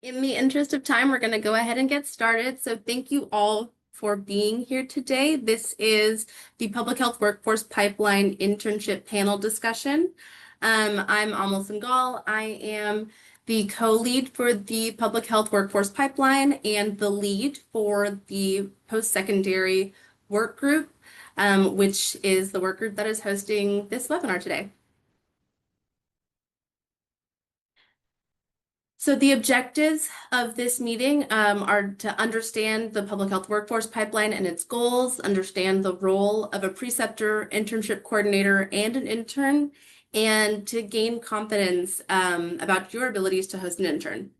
In the interest of time, we're going to go ahead and get started. So thank you all for being here today. This is the Public Health Workforce Pipeline Internship Panel Discussion. I'm Amal Singhal. I am the co-lead for the Public Health Workforce Pipeline and the lead for the post-secondary work group, which is the work group that is hosting this webinar today. So the objectives of this meeting are to understand the public health workforce pipeline and its goals, understand the role of a preceptor, internship coordinator, and an intern, and to gain confidence about your abilities to host an intern.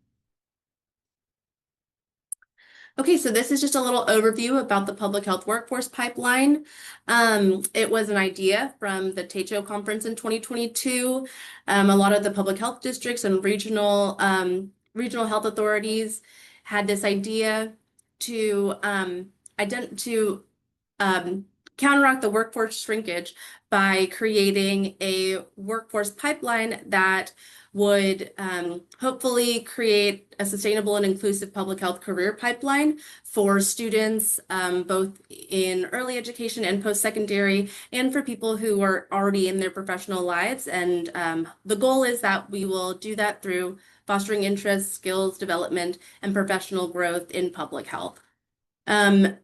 Okay, so this is just a little overview about the public health workforce pipeline. It was an idea from the TACHO conference in 2022. A lot of the public health districts and regional health authorities had this idea to counteract the workforce shrinkage by creating a workforce pipeline that would hopefully create a sustainable and inclusive public health career pipeline for students, both in early education and post-secondary, and for people who are already in their professional lives. And the goal is that we will do that through fostering interest, skills development, and professional growth in public health.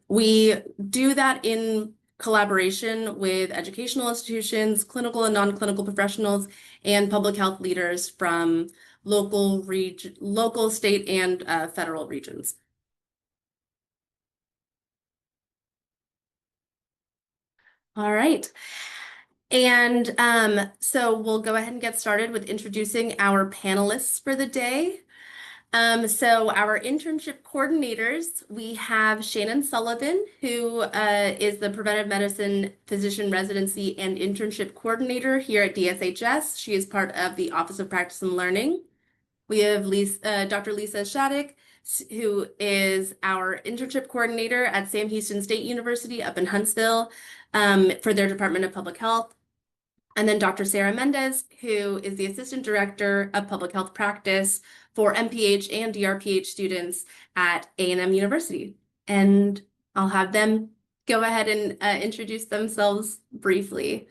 We do that in collaboration with educational institutions, clinical and non-clinical professionals, and public health leaders from local, state, and federal regions. All right. And so we'll go ahead and get started with introducing our panelists for the day. So our internship coordinators, we have Shannon Sullivan, who is the preventive medicine physician residency and internship coordinator here at DSHS. She is part of the Office of Practice and Learning. We have Dr. Lisa Shattuck, who is our internship coordinator at Sam Houston State University up in Huntsville for their Department of Public Health. And then Dr. Sarah Mendez, who is the Assistant Director of Public Health Practice for MPH and DRPH students at A&M University. And I'll have them go ahead and introduce themselves briefly.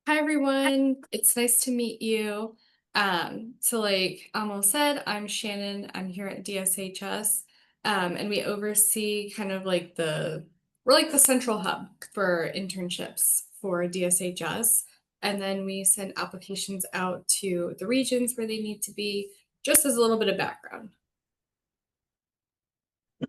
Hi, everyone. It's nice to meet you. So like Amal said, I'm Shannon. I'm here at DSHS, and we oversee kind of like we're like the central hub for internships for DSHS. And then we send applications out to the regions where they need to be, just as a little bit of background.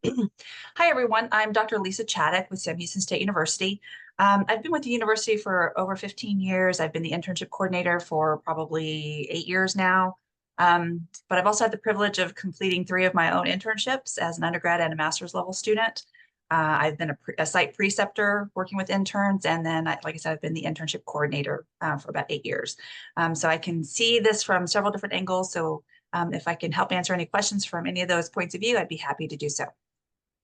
Hi, everyone. I'm Dr. Lisa Shattuck with Sam Houston State University. I've been with the university for over 15 years. I've been the internship coordinator for probably 8 years now. But I've also had the privilege of completing 3 of my own internships as an undergrad and a master's level student. I've been a site preceptor working with interns, and then, like I said, I've been the internship coordinator for about 8 years. So I can see this from several different angles. So if I can help answer any questions from any of those points of view, I'd be happy to do so.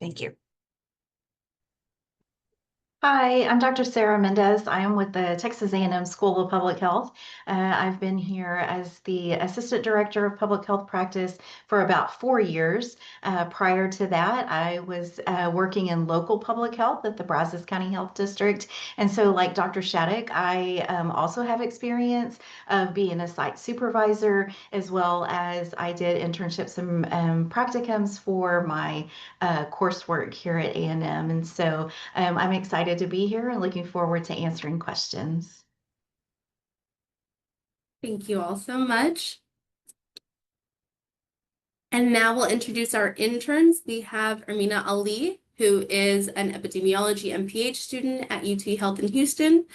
Thank you. Hi, I'm Dr. Sarah Mendez. I am with the Texas A&M School of Public Health. I've been here as the Assistant Director of Public Health Practice for about 4 years. Prior to that, I was working in local public health at the Brazos County Health District. And so like Dr. Shattuck, I also have experience of being a site supervisor, as well as I did internships and practicums for my coursework here at A&M. And so I'm excited to be here and looking forward to answering questions. Thank you all so much. And now we'll introduce our interns. We have Ermina Ali, who is an epidemiology MPH student at UT Health in Houston.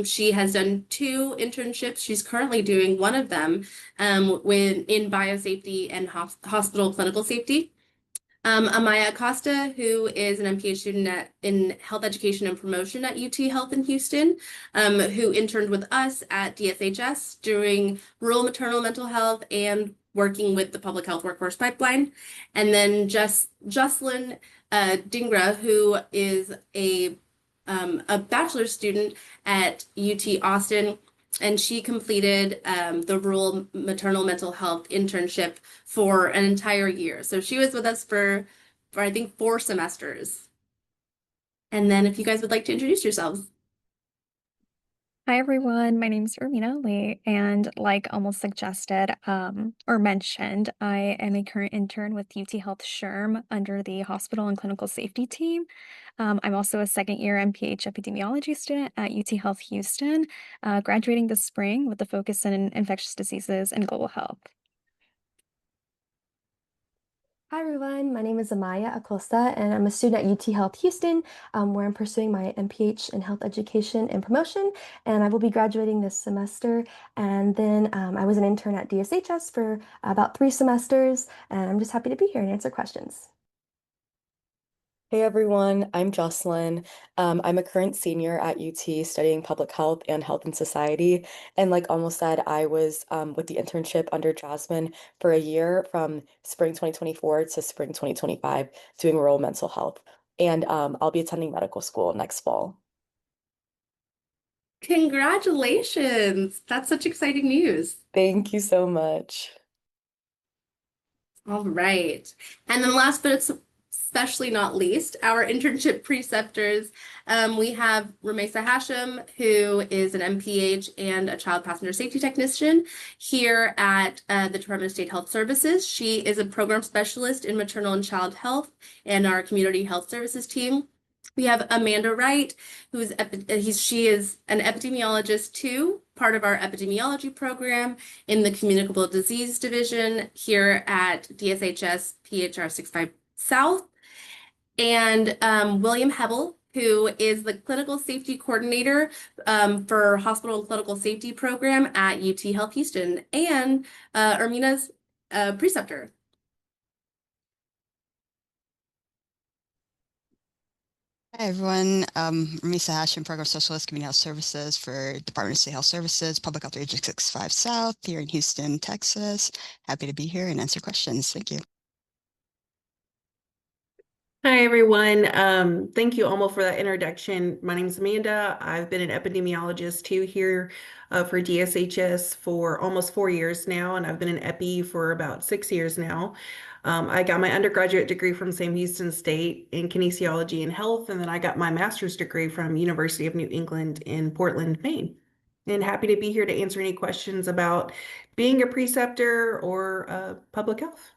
She has done 2 internships. She's currently doing one of them in biosafety and hospital clinical safety. Amaya Acosta, who is an MPH student in health education and promotion at UT Health in Houston, who interned with us at DSHS during rural maternal mental health and working with the public health workforce pipeline. And then Jocelyn Dingra, who is a bachelor's student at UT Austin, and she completed the rural maternal mental health internship for an entire year. So she was with us for I think 4 semesters. And then if you guys would like to introduce yourselves. Hi everyone, my name is Ermina Lee, and like almost suggested or mentioned, I am a current intern with UT Health SHRM under the hospital and clinical safety team. I'm also a second year MPH epidemiology student at UT Health Houston, graduating this spring with a focus in infectious diseases and global health. Hi everyone, my name is Amaya Acosta and I'm a student at UT Health Houston, where I'm pursuing my MPH in health education and promotion, and I will be graduating this semester. And then I was an intern at DSHS for about 3 semesters, and I'm just happy to be here and answer questions. Hey everyone, I'm Jocelyn. I'm a current senior at UT studying public health and health and society. And like almost said, I was with the internship under Jasmine for a year from spring 2024 to spring 2025 doing rural mental health. And I'll be attending medical school next fall. Congratulations! That's such exciting news. Thank you so much. All right. And then last but especially not least, our internship preceptors. We have Ramesa Hashem, who is an MPH and a child passenger safety technician here at the Department of State Health Services. She is a program specialist in maternal and child health and our community health services team. We have Amanda Wright, she is an epidemiologist too, part of our epidemiology program in the communicable disease division here at DSHS PHR 65 South. And William Hebel, who is the clinical safety coordinator for hospital and clinical safety program at UT Health Houston, and Ermina's preceptor. Hi everyone, Ramisa Hashem, Program Specialist, Community Health Services for Department of State Health Services, Public Health Region 65 South, here in Houston, Texas. Happy to be here and answer questions. Thank you. Hi, everyone. Thank you, Almo, for that introduction. My name is Amanda. I've been an epidemiologist too here for DSHS for almost 4 years now, and I've been an epi for about 6 years now. I got my undergraduate degree from Sam Houston State in kinesiology and health, and then I got my master's degree from University of New England in Portland, Maine. And happy to be here to answer any questions about being a preceptor or public health.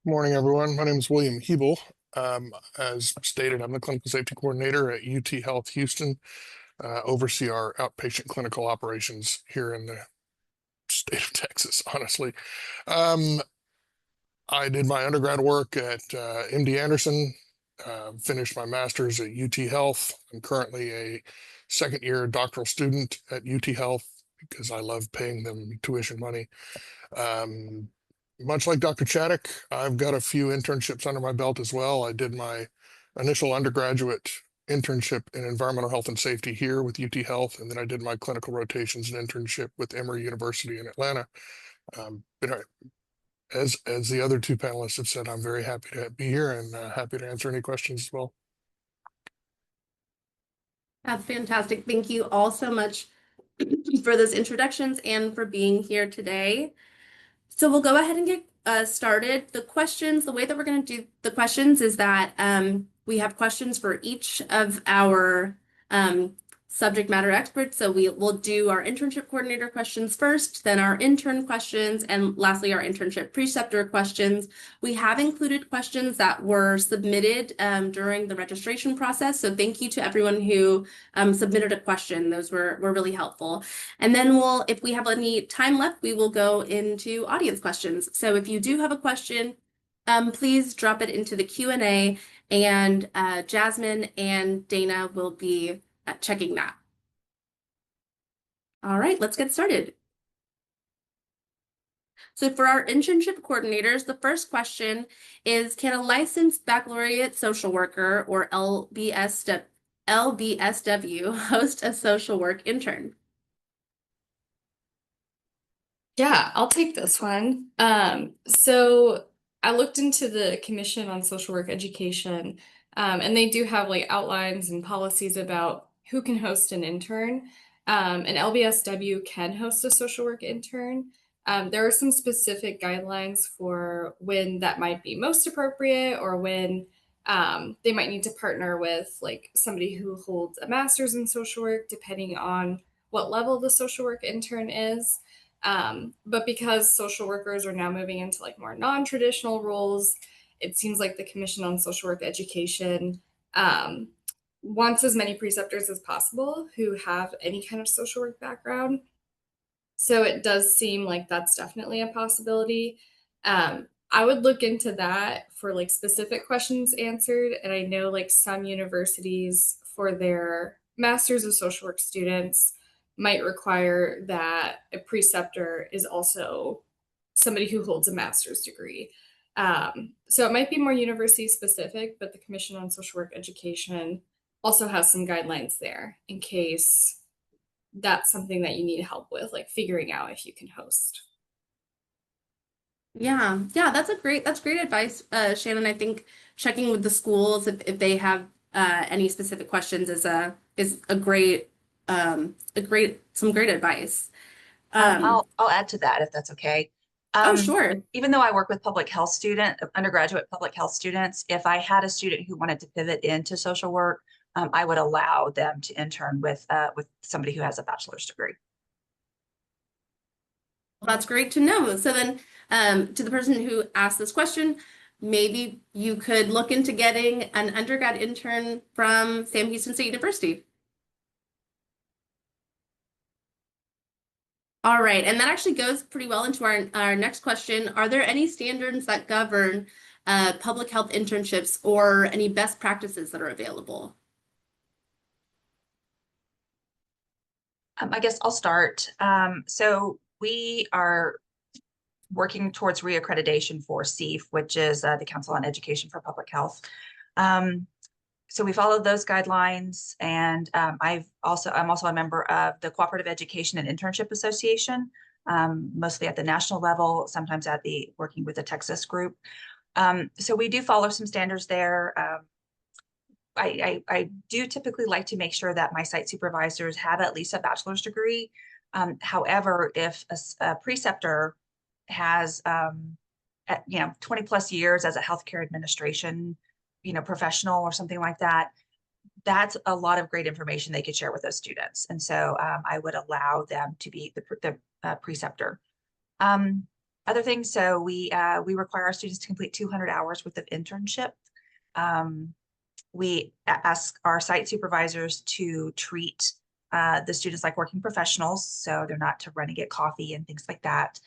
Morning, everyone. My name is William Hebel. As stated, I'm the clinical safety coordinator at UT Health Houston, oversee our outpatient clinical operations here in the state of Texas, honestly. I did my undergrad work at MD Anderson, finished my master's at UT Health. I'm currently a second year doctoral student at UT Health because I love paying them tuition money. Much like Dr. Chaddock, I've got a few internships under my belt as well. I did my initial undergraduate internship in environmental health and safety here with UT Health, and then I did my clinical rotations and internship with Emory University in Atlanta. As the other two panelists have said, I'm very happy to be here and happy to answer any questions as well. That's fantastic. Thank you all so much for those introductions and for being here today. So we'll go ahead and get started. The way that we're going to do the questions is that we have questions for each of our subject matter experts. So we'll do our internship coordinator questions first, then our intern questions, and lastly, our internship preceptor questions. We have included questions that were submitted during the registration process. So thank you to everyone who submitted a question. Those were really helpful. And then if we have any time left, we will go into audience questions. So if you do have a question, please drop it into the Q&A, and Jasmine and Dana will be checking that. All right, let's get started. So for our internship coordinators, the first question is, can a licensed baccalaureate social worker or LBSW host a social work intern? Yeah, I'll take this one. So I looked into the Commission on Social Work Education, and they do have like outlines and policies about who can host an intern. And LBSW can host a social work intern. There are some specific guidelines for when that might be most appropriate, or when they might need to partner with like somebody who holds a master's in social work, depending on what level the social work intern is. But because social workers are now moving into like more non-traditional roles, it seems like the Commission on Social Work Education um, wants as many preceptors as possible who have any kind of social work background. So it does seem like that's definitely a possibility. I would look into that for like specific questions answered. And I know like some universities for their Masters of Social Work students might require that a preceptor is also somebody who holds a master's degree. So it might be more university specific, but the Commission on Social Work Education also has some guidelines there in case that's something that you need help with, like figuring out if you can host. Yeah, that's great advice, Shannon. I think checking with the schools if they have any specific questions is a great some great advice. I'll add to that if that's okay. Oh, sure. Even though I work with undergraduate public health students, if I had a student who wanted to pivot into social work, I would allow them to intern with somebody who has a bachelor's degree. Well, that's great to know. So then, to the person who asked this question, maybe you could look into getting an undergrad intern from Sam Houston State University. All right, and that actually goes pretty well into our next question. Are there any standards that govern public health internships or any best practices that are available? I guess I'll start. So we are working towards reaccreditation for CEEF, which is the Council on Education for Public Health. So we followed those guidelines, and I'm also a member of the Cooperative Education and Internship Association, mostly at the national level, sometimes working with the Texas group. So we do follow some standards there. I do typically like to make sure that my site supervisors have at least a bachelor's degree. However, if a preceptor has 20 plus years as a healthcare administration professional or something like that, that's a lot of great information they could share with those students. And so I would allow them to be the preceptor. Other things, so we require our students to complete 200 hours worth of internship. We ask our site supervisors to treat the students like working professionals, so they're not to run and get coffee and things like that.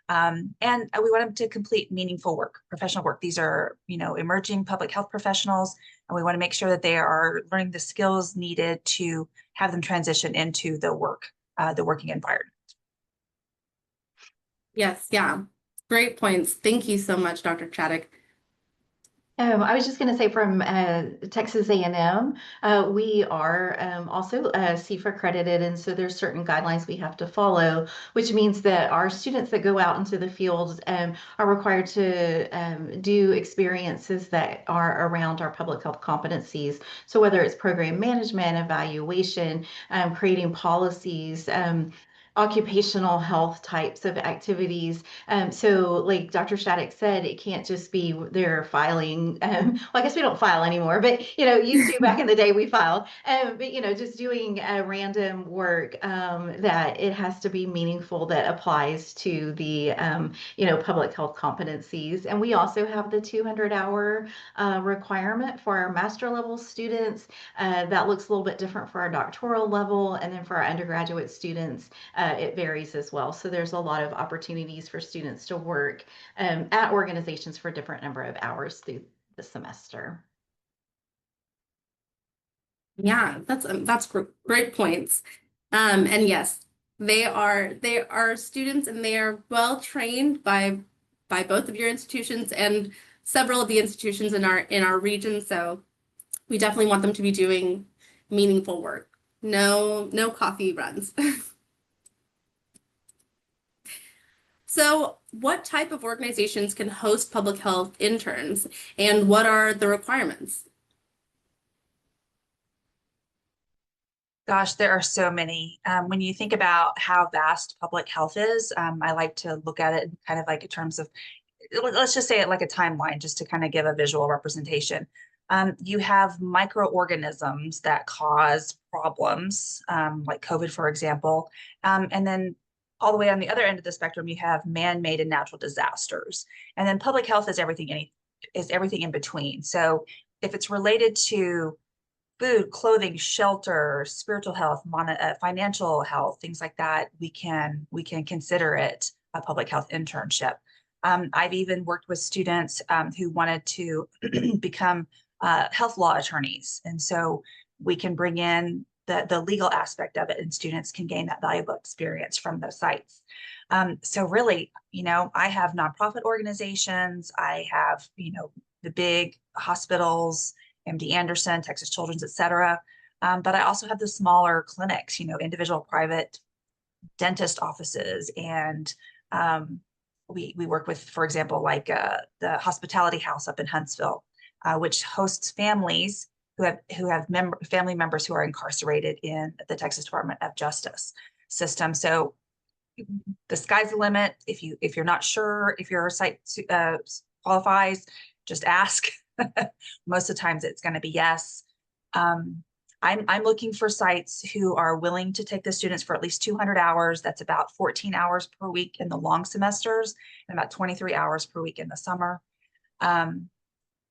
And we want them to complete meaningful work, professional work. These are, emerging public health professionals, and we want to make sure that they are learning the skills needed to have them transition into the working environment. Yes, yeah. Great points. Thank you so much, Dr. Chaddock. I was just going to say from Texas A&M, we are also CEEF accredited, and so there's certain guidelines we have to follow, which means that our students that go out into the field are required to do experiences that are around our public health competencies. So whether it's program management, evaluation, creating policies, occupational health types of activities. So like Dr. Shattuck said, it can't just be they're filing. Well, I guess we don't file anymore, but used to back in the day we filed. But just doing random work that it has to be meaningful, that applies to the public health competencies. And we also have the 200-hour requirement for our master level students. That looks a little bit different for our doctoral level, and then for our undergraduate students, it varies as well. So there's a lot of opportunities for students to work at organizations for a different number of hours through the semester. Yeah, that's great points. And yes, they are students, and they are well trained by both of your institutions and several of the institutions in our region. So we definitely want them to be doing meaningful work. No coffee runs. So what type of organizations can host public health interns, and what are the requirements? Gosh, there are so many. When you think about how vast public health is, I like to look at it kind of like in terms of, let's just say it like a timeline, just to kind of give a visual representation. You have microorganisms that cause problems, like COVID, for example. And then all the way on the other end of the spectrum, you have man-made and natural disasters. And then public health is everything in between. So if it's related to food, clothing, shelter, spiritual health, financial health, things like that, we can consider it a public health internship. I've even worked with students who wanted to become health law attorneys, and so we can bring in the legal aspect of it, and students can gain that valuable experience from those sites. So really, I have nonprofit organizations, I have, the big hospitals, MD Anderson, Texas Children's, et cetera. But I also have the smaller clinics, individual private dentist offices. And we work with, for example, like the Hospitality House up in Huntsville, which hosts families who have family members who are incarcerated in the Texas Department of Justice system. So the sky's the limit. If you're not sure if your site qualifies, just ask. Most of the times it's going to be yes. I'm looking for sites who are willing to take the students for at least 200 hours. That's about 14 hours per week in the long semesters and about 23 hours per week in the summer. And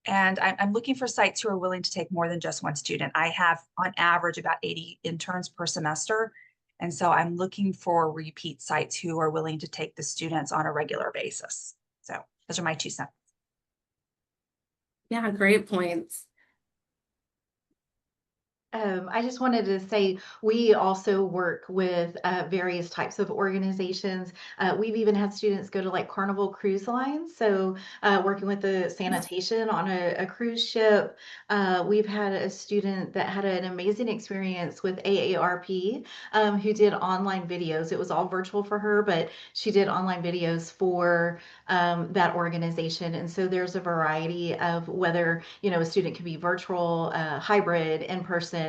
I'm looking for sites who are willing to take more than just one student. I have on average about 80 interns per semester. And so I'm looking for repeat sites who are willing to take the students on a regular basis. So those are my 2 cents. Yeah, great points. I just wanted to say we also work with various types of organizations. We've even had students go to like Carnival Cruise Lines, so working with the sanitation on a cruise ship. We've had a student that had an amazing experience with AARP, who did online videos. It was all virtual for her, but she did online videos for that organization. And so there's a variety of whether, a student can be virtual, hybrid, in person.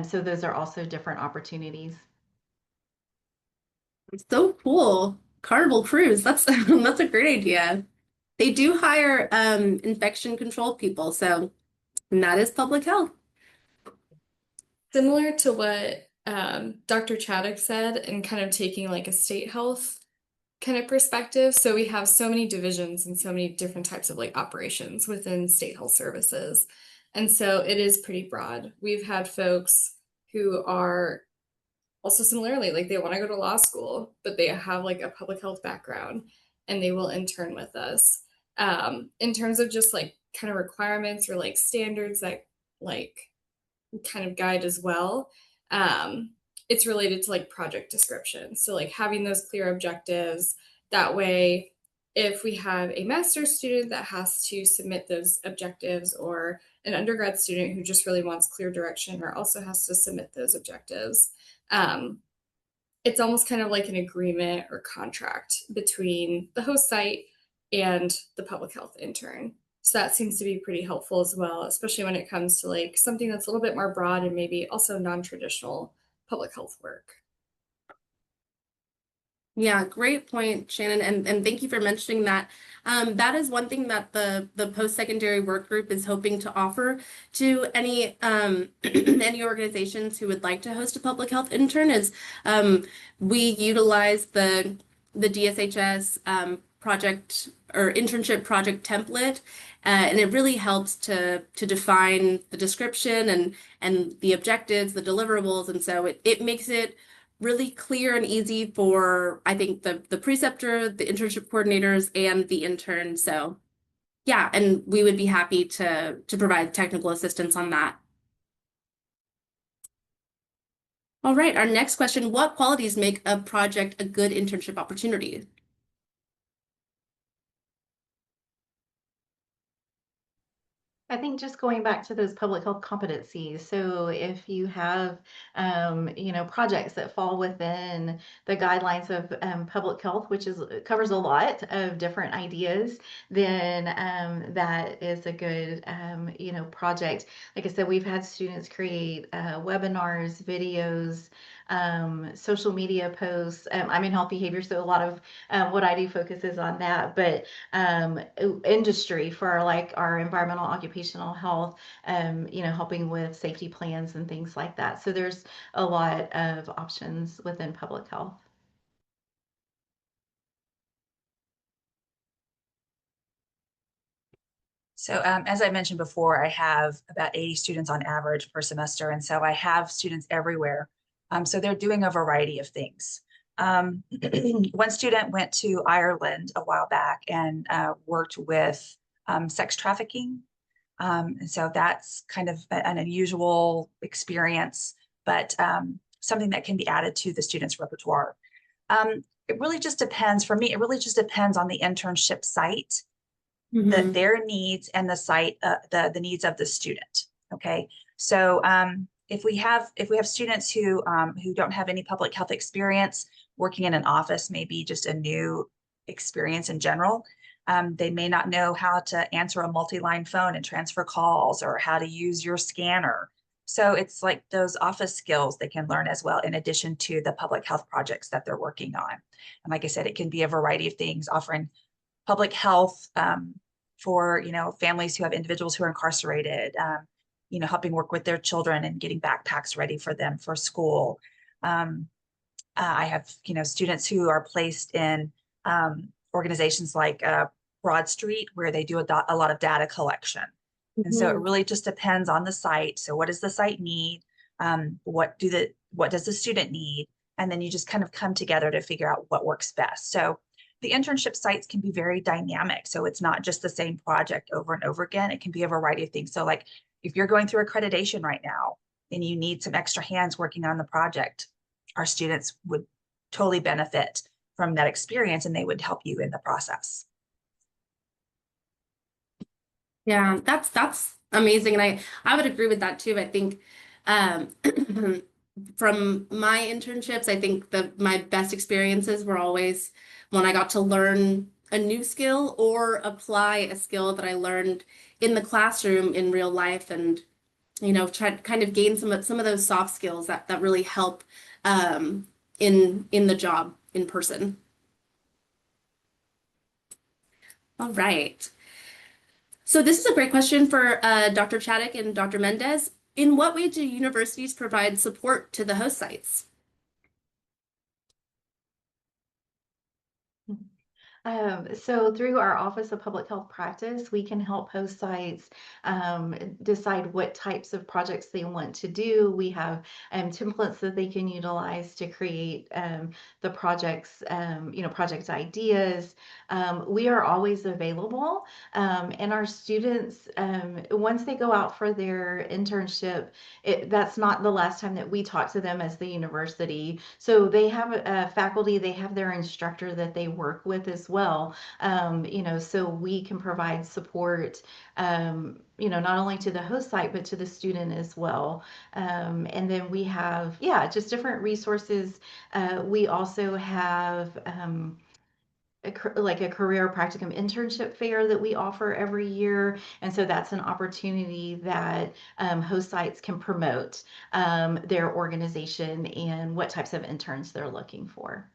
So those are also different opportunities. So cool. Carnival cruise. That's that's a great idea. They do hire infection control people, so and that is public health. Similar to what Dr. Chaddock said, and kind of taking like a state health kind of perspective. So we have so many divisions and so many different types of like operations within state health services. And so it is pretty broad. We've had folks who are also similarly, like they want to go to law school, but they have like a public health background and they will intern with us. In terms of just like kind of requirements or like standards that like kind of guide as well, it's related to like project description. So like having those clear objectives, that way if we have a master's student that has to submit those objectives, or an undergrad student who just really wants clear direction or also has to submit those objectives, it's almost kind of like an agreement or contract between the host site and the public health intern. So that seems to be pretty helpful as well, especially when it comes to like something that's a little bit more broad and maybe also non-traditional public health work. Yeah, great point, Shannon, and thank you for mentioning that. That is one thing that the post-secondary work group is hoping to offer to any any organizations who would like to host a public health intern is we utilize the DSHS project or internship project template, and it really helps to define the description and the objectives, the deliverables, and so it makes it really clear and easy for, I think, the preceptor, the internship coordinators, and the intern. So yeah, and we would be happy to provide technical assistance on that. All right, our next question, what qualities make a project a good internship opportunity? I think just going back to those public health competencies. So if you have, projects that fall within the guidelines of public health, which covers a lot of different ideas, then that is a good, project. Like I said, we've had students create webinars, videos, social media posts. I'm in health behavior, so a lot of what I do focuses on that. But industry for like our environmental occupational health, helping with safety plans and things like that. So there's a lot of options within public health. So as I mentioned before, I have about 80 students on average per semester. And so I have students everywhere. So they're doing a variety of things. One student went to Ireland a while back and worked with sex trafficking. And so that's kind of an unusual experience, but something that can be added to the student's repertoire. It really just depends. For me, it really just depends on the internship site, their needs, and the site, the needs of the student. Okay, so if we have students who don't have any public health experience, working in an office may be just a new experience in general. They may not know how to answer a multi-line phone and transfer calls, or how to use your scanner. So it's like those office skills they can learn as well, in addition to the public health projects that they're working on. And like I said, it can be a variety of things, offering public health for families who have individuals who are incarcerated, helping work with their children and getting backpacks ready for them for school. I have students who are placed in organizations like Broad Street, where they do a lot of data collection. And so it really just depends on the site. So what does the site need? What does the student need? And then you just kind of come together to figure out what works best. So the internship sites can be very dynamic. So it's not just the same project over and over again. It can be a variety of things. So like if you're going through accreditation right now and you need some extra hands working on the project, our students would totally benefit from that experience, and they would help you in the process. Yeah, that's amazing. And I would agree with that too. I think from my internships, I think my best experiences were always when I got to learn a new skill or apply a skill that I learned in the classroom in real life, and try to kind of gain some of those soft skills that really help in the job in person. All right. So this is a great question for Dr. Chaddock and Dr. Mendez. In what way do universities provide support to the host sites? So through our Office of Public Health Practice, we can help host sites decide what types of projects they want to do. We have templates that they can utilize to create the projects, project ideas. We are always available, and our students, once they go out for their internship, that's not the last time that we talk to them as the university. So they have a faculty, they have their instructor that they work with as well. So we can provide support, not only to the host site, but to the student as well. And then we have, just different resources. We also have a career practicum internship fair that we offer every year. And so that's an opportunity that host sites can promote their organization and what types of interns they're looking for.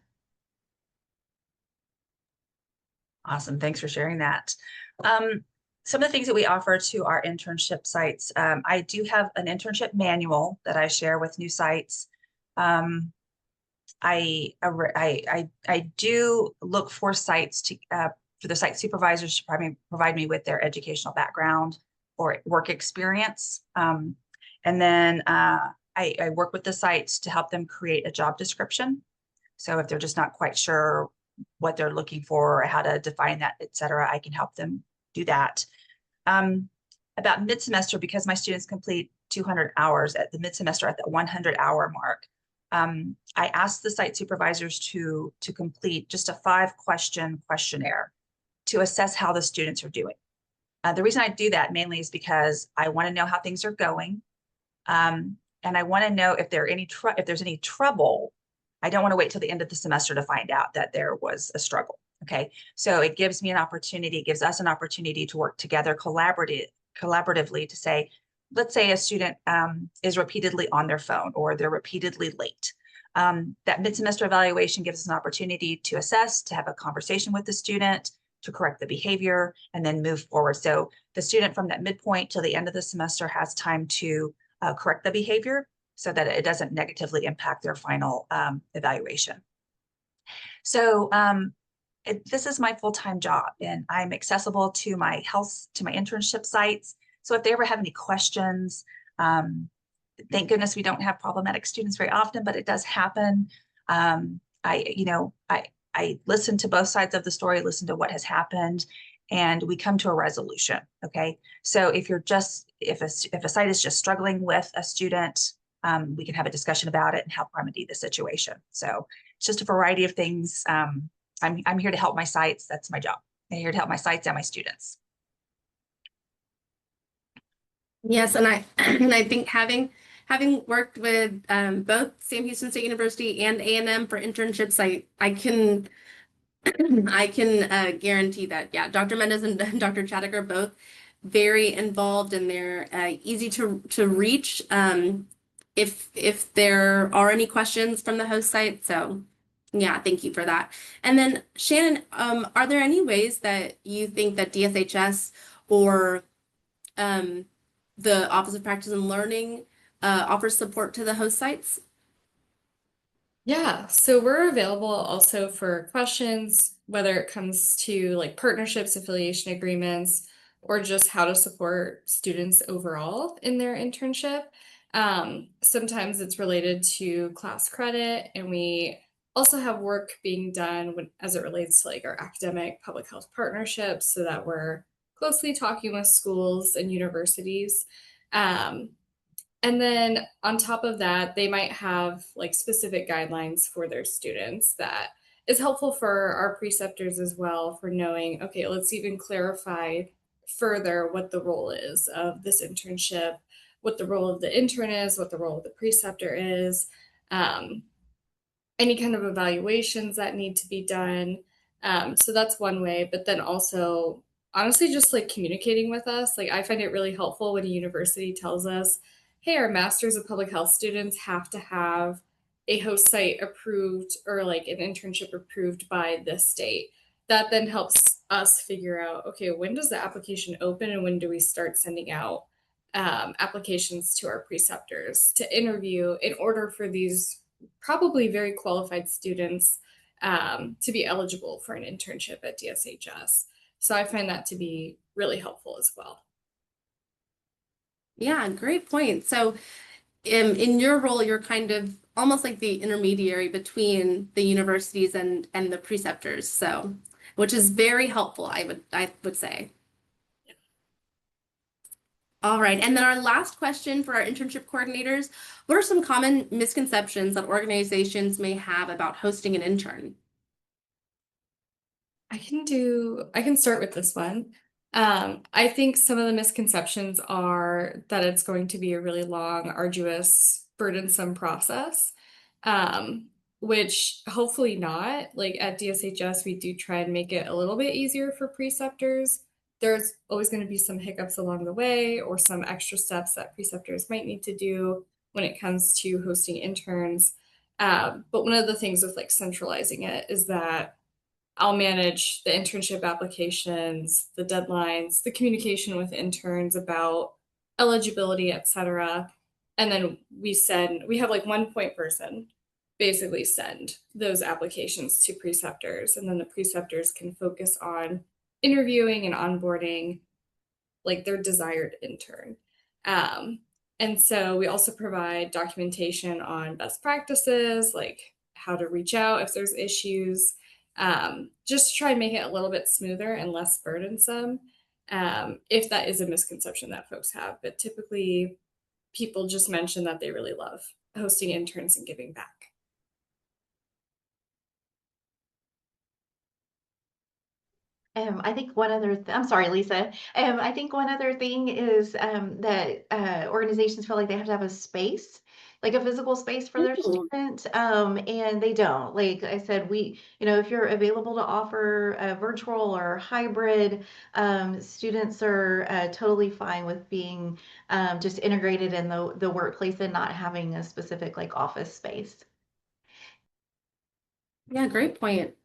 Awesome. Thanks for sharing that. Some of the things that we offer to our internship sites, I do have an internship manual that I share with new sites. I do look for sites for the site supervisors to provide me with their educational background or work experience. And then I work with the sites to help them create a job description. So if they're just not quite sure what they're looking for or how to define that, et cetera, I can help them do that. About mid-semester, because my students complete 200 hours at the mid-semester at the 100-hour mark, I asked the site supervisors to complete just a 5-question questionnaire to assess how the students are doing. The reason I do that mainly is because I want to know how things are going. And I want to know if there's any trouble. I don't want to wait till the end of the semester to find out that there was a struggle. Okay. So it gives me an opportunity, it gives us an opportunity to work together collaboratively to say, let's say a student is repeatedly on their phone or they're repeatedly late. That mid-semester evaluation gives us an opportunity to assess, to have a conversation with the student, to correct the behavior, and then move forward. So the student from that midpoint till the end of the semester has time to correct the behavior so that it doesn't negatively impact their final evaluation. So this is my full-time job, and I'm accessible to my internship sites. So if they ever have any questions, thank goodness we don't have problematic students very often, but it does happen. I listen to both sides of the story, listen to what has happened, and we come to a resolution. Okay. So if a site is just struggling with a student, we can have a discussion about it and help remedy the situation. So it's just a variety of things. I'm here to help my sites. That's my job. I'm here to help my sites and my students. Yes, and I and I think having worked with both Sam Houston State University and A&M for internships, I can I can guarantee that, yeah, Dr. Mendez and Dr. Chaddock are both very involved, and they're easy to reach if there are any questions from the host site. So yeah, thank you for that. And then Shannon, are there any ways that you think that DSHS or the Office of Practice and Learning offers support to the host sites? Yeah, so we're available also for questions, whether it comes to like partnerships, affiliation agreements, or just how to support students overall in their internship. Sometimes it's related to class credit, and we also have work being done as it relates to like our academic public health partnerships, so that we're closely talking with schools and universities. And then on top of that, they might have like specific guidelines for their students that is helpful for our preceptors as well, for knowing, okay, let's even clarify further what the role is of this internship, what the role of the intern is, what the role of the preceptor is, um, any kind of evaluations that need to be done. So that's one way, but then also honestly just like communicating with us. Like I find it really helpful when a university tells us, hey, our masters of public health students have to have a host site approved or like an internship approved by this date. That then helps us figure out, okay, when does the application open and when do we start sending out applications to our preceptors to interview in order for these probably very qualified students to be eligible for an internship at DSHS. So I find that to be really helpful as well. Yeah, great point. So in your role, you're kind of almost like the intermediary between the universities and the preceptors. So, which is very helpful, I would say. All right, and then our last question for our internship coordinators, what are some common misconceptions that organizations may have about hosting an intern? I can start with this one. I think some of the misconceptions are that it's going to be a really long, arduous, burdensome process, which hopefully not. Like at DSHS, we do try and make it a little bit easier for preceptors. There's always going to be some hiccups along the way or some extra steps that preceptors might need to do when it comes to hosting interns. But one of the things with like centralizing it is that I'll manage the internship applications, the deadlines, the communication with interns about eligibility, etc. And then we have like one point person basically send those applications to preceptors. And then the preceptors can focus on interviewing and onboarding like their desired intern. Um, and so we also provide documentation on best practices, like how to reach out if there's issues, just to try and make it a little bit smoother and less burdensome, if that is a misconception that folks have. But typically, people just mention that they really love hosting interns and giving back. I think one other, I'm sorry, Lisa. I think one other thing is that organizations feel like they have to have a space, like a physical space for their Ooh. student, and they don't. Like I said, if you're available to offer a virtual or hybrid, students are totally fine with being just integrated in the workplace and not having a specific like office space. Yeah, great point.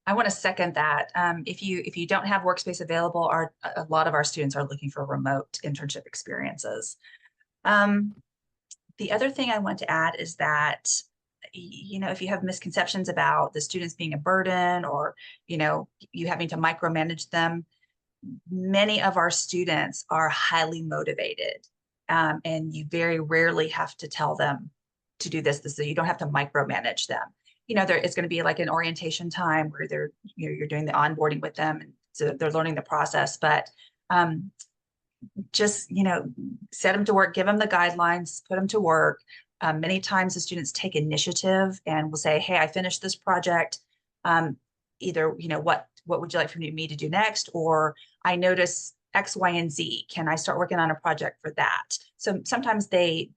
I want to second that. If you don't have workspace available, a lot of our students are looking for remote internship experiences. The other thing I want to add is that, if you have misconceptions about the students being a burden or, you having to micromanage them, many of our students are highly motivated. And you very rarely have to tell them to do this, so you don't have to micromanage them. It's going to be like an orientation time where you're doing the onboarding with them, and so they're learning the process. But just set them to work, give them the guidelines, put them to work. Many times the students take initiative and will say, "Hey, I finished this project. Either what would you like for me to do next, or I notice X, Y, and Z. Can I start working on a project for that?" So sometimes they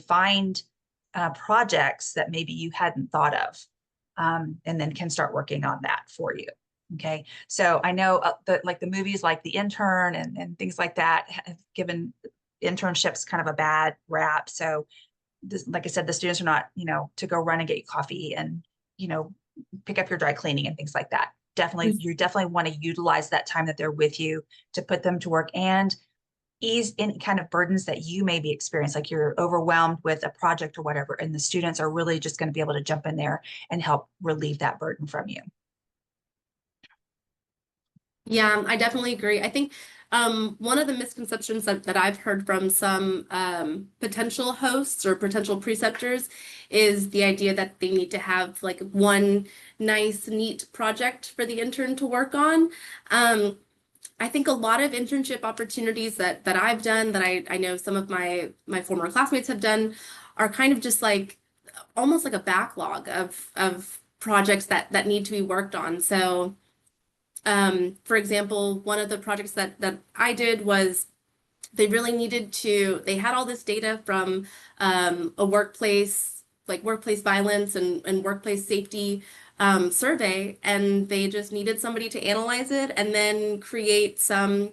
find projects that maybe you hadn't thought of, and then can start working on that for you. Okay, so I know that like the movies like The Intern and things like that have given internships kind of a bad rap. So like I said, the students are not, to go run and get you coffee and, pick up your dry cleaning and things like that. You definitely want to utilize that time that they're with you to put them to work and ease any kind of burdens that you may be experiencing, like you're overwhelmed with a project or whatever, and the students are really just going to be able to jump in there and help relieve that burden from you. Yeah, I definitely agree. I think one of the misconceptions that I've heard from some potential hosts or potential preceptors is the idea that they need to have like one nice, neat project for the intern to work on. I think a lot of internship opportunities that I've done, that I know some of my former classmates have done, are kind of just like almost like a backlog of projects that need to be worked on. So for example, one of the projects that I did was they had all this data from a workplace, like workplace violence and workplace safety survey, and they just needed somebody to analyze it and then create some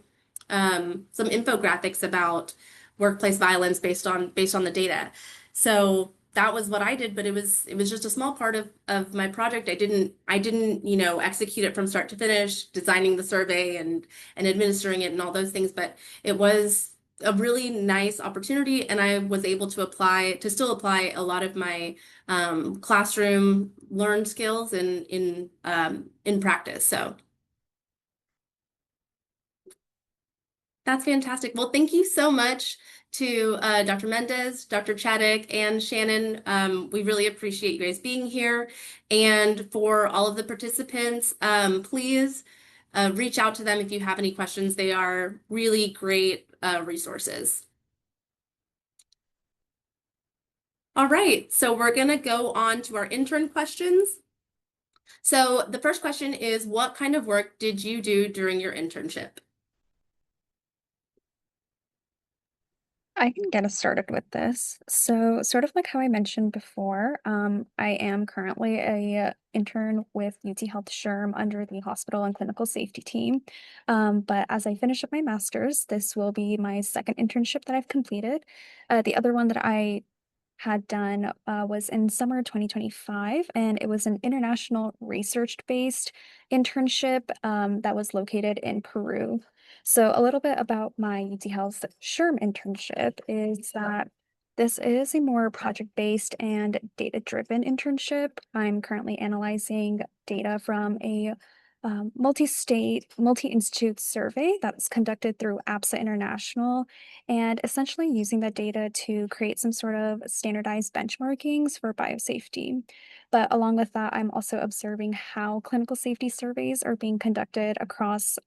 infographics about workplace violence based on the data. So that was what I did, but it was just a small part of my project. I didn't, execute it from start to finish, designing the survey and administering it and all those things, but it was a really nice opportunity, and I was able to still apply a lot of my classroom learned skills in practice. So that's fantastic. Well, thank you so much to Dr. Mendez, Dr. Chaddick, and Shannon. We really appreciate you guys being here. And for all of the participants, please reach out to them if you have any questions. They are really great resources. All right, so we're going to go on to our intern questions. So the first question is, what kind of work did you do during your internship? I can get us started with this. So, sort of like how I mentioned before, I am currently a intern with UT Health SHRM under the hospital and clinical safety team. But as I finish up my master's, this will be my second internship that I've completed. The other one that I had done was in summer 2025, and it was an international research-based internship that was located in Peru. So a little bit about my UT Health SHRM internship is that this is a more project-based and data-driven internship. I'm currently analyzing data from a multi-state, multi-institute survey that was conducted through APSA International, and essentially using that data to create some sort of standardized benchmarkings for biosafety. But along with that, I'm also observing how clinical safety surveys are being conducted across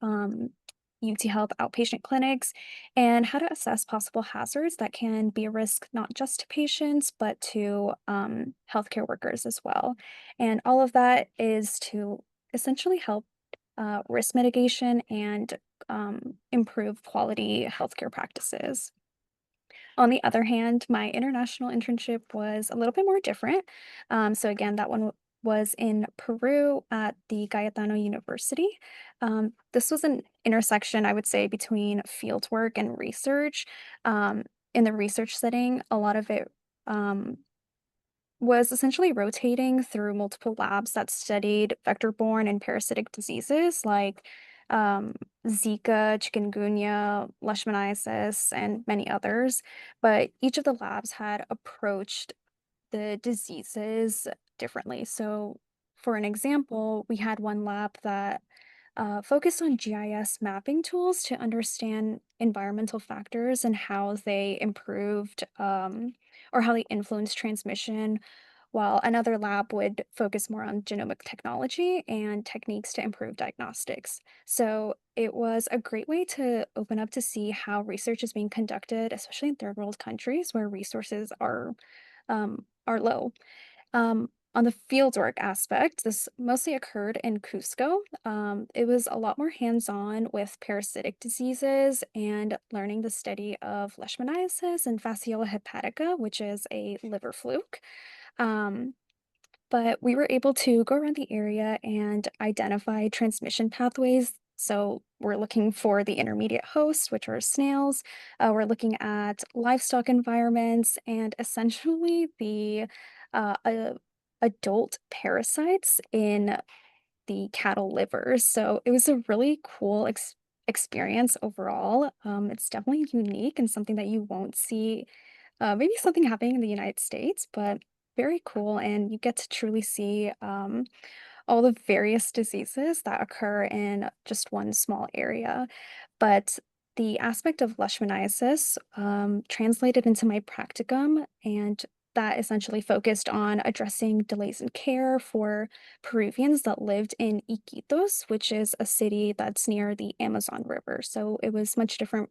UT Health outpatient clinics and how to assess possible hazards that can be a risk not just to patients, but to healthcare workers as well. And all of that is to essentially help risk mitigation, and improve quality healthcare practices. On the other hand, my international internship was a little bit more different. So again, that one was in Peru at the Cayetano University. This was an intersection, I would say, between fieldwork and research. In the research setting, a lot of it was essentially rotating through multiple labs that studied vector-borne and parasitic diseases like um, Zika, chikungunya, leishmaniasis, and many others. But each of the labs had approached the diseases differently. So, for an example, we had one lab that focused on GIS mapping tools to understand environmental factors and how they improved or how they influenced transmission, while another lab would focus more on genomic technology and techniques to improve diagnostics. So it was a great way to open up to see how research is being conducted, especially in third world countries where resources are low. On the fieldwork aspect, this mostly occurred in Cusco. It was a lot more hands-on with parasitic diseases and learning the study of leishmaniasis and fasciola hepatica, which is a liver fluke. Um, but we were able to go around the area and identify transmission pathways. So we're looking for the intermediate host, which are snails. We're looking at livestock environments and essentially the adult parasites in the cattle livers. So it was a really cool experience overall. It's definitely unique and something that you won't see, maybe something happening in the United States, but very cool. And you get to truly see all the various diseases that occur in just one small area. But the aspect of leishmaniasis translated into my practicum, and that essentially focused on addressing delays in care for Peruvians that lived in Iquitos, which is a city that's near the Amazon River. So it was much different.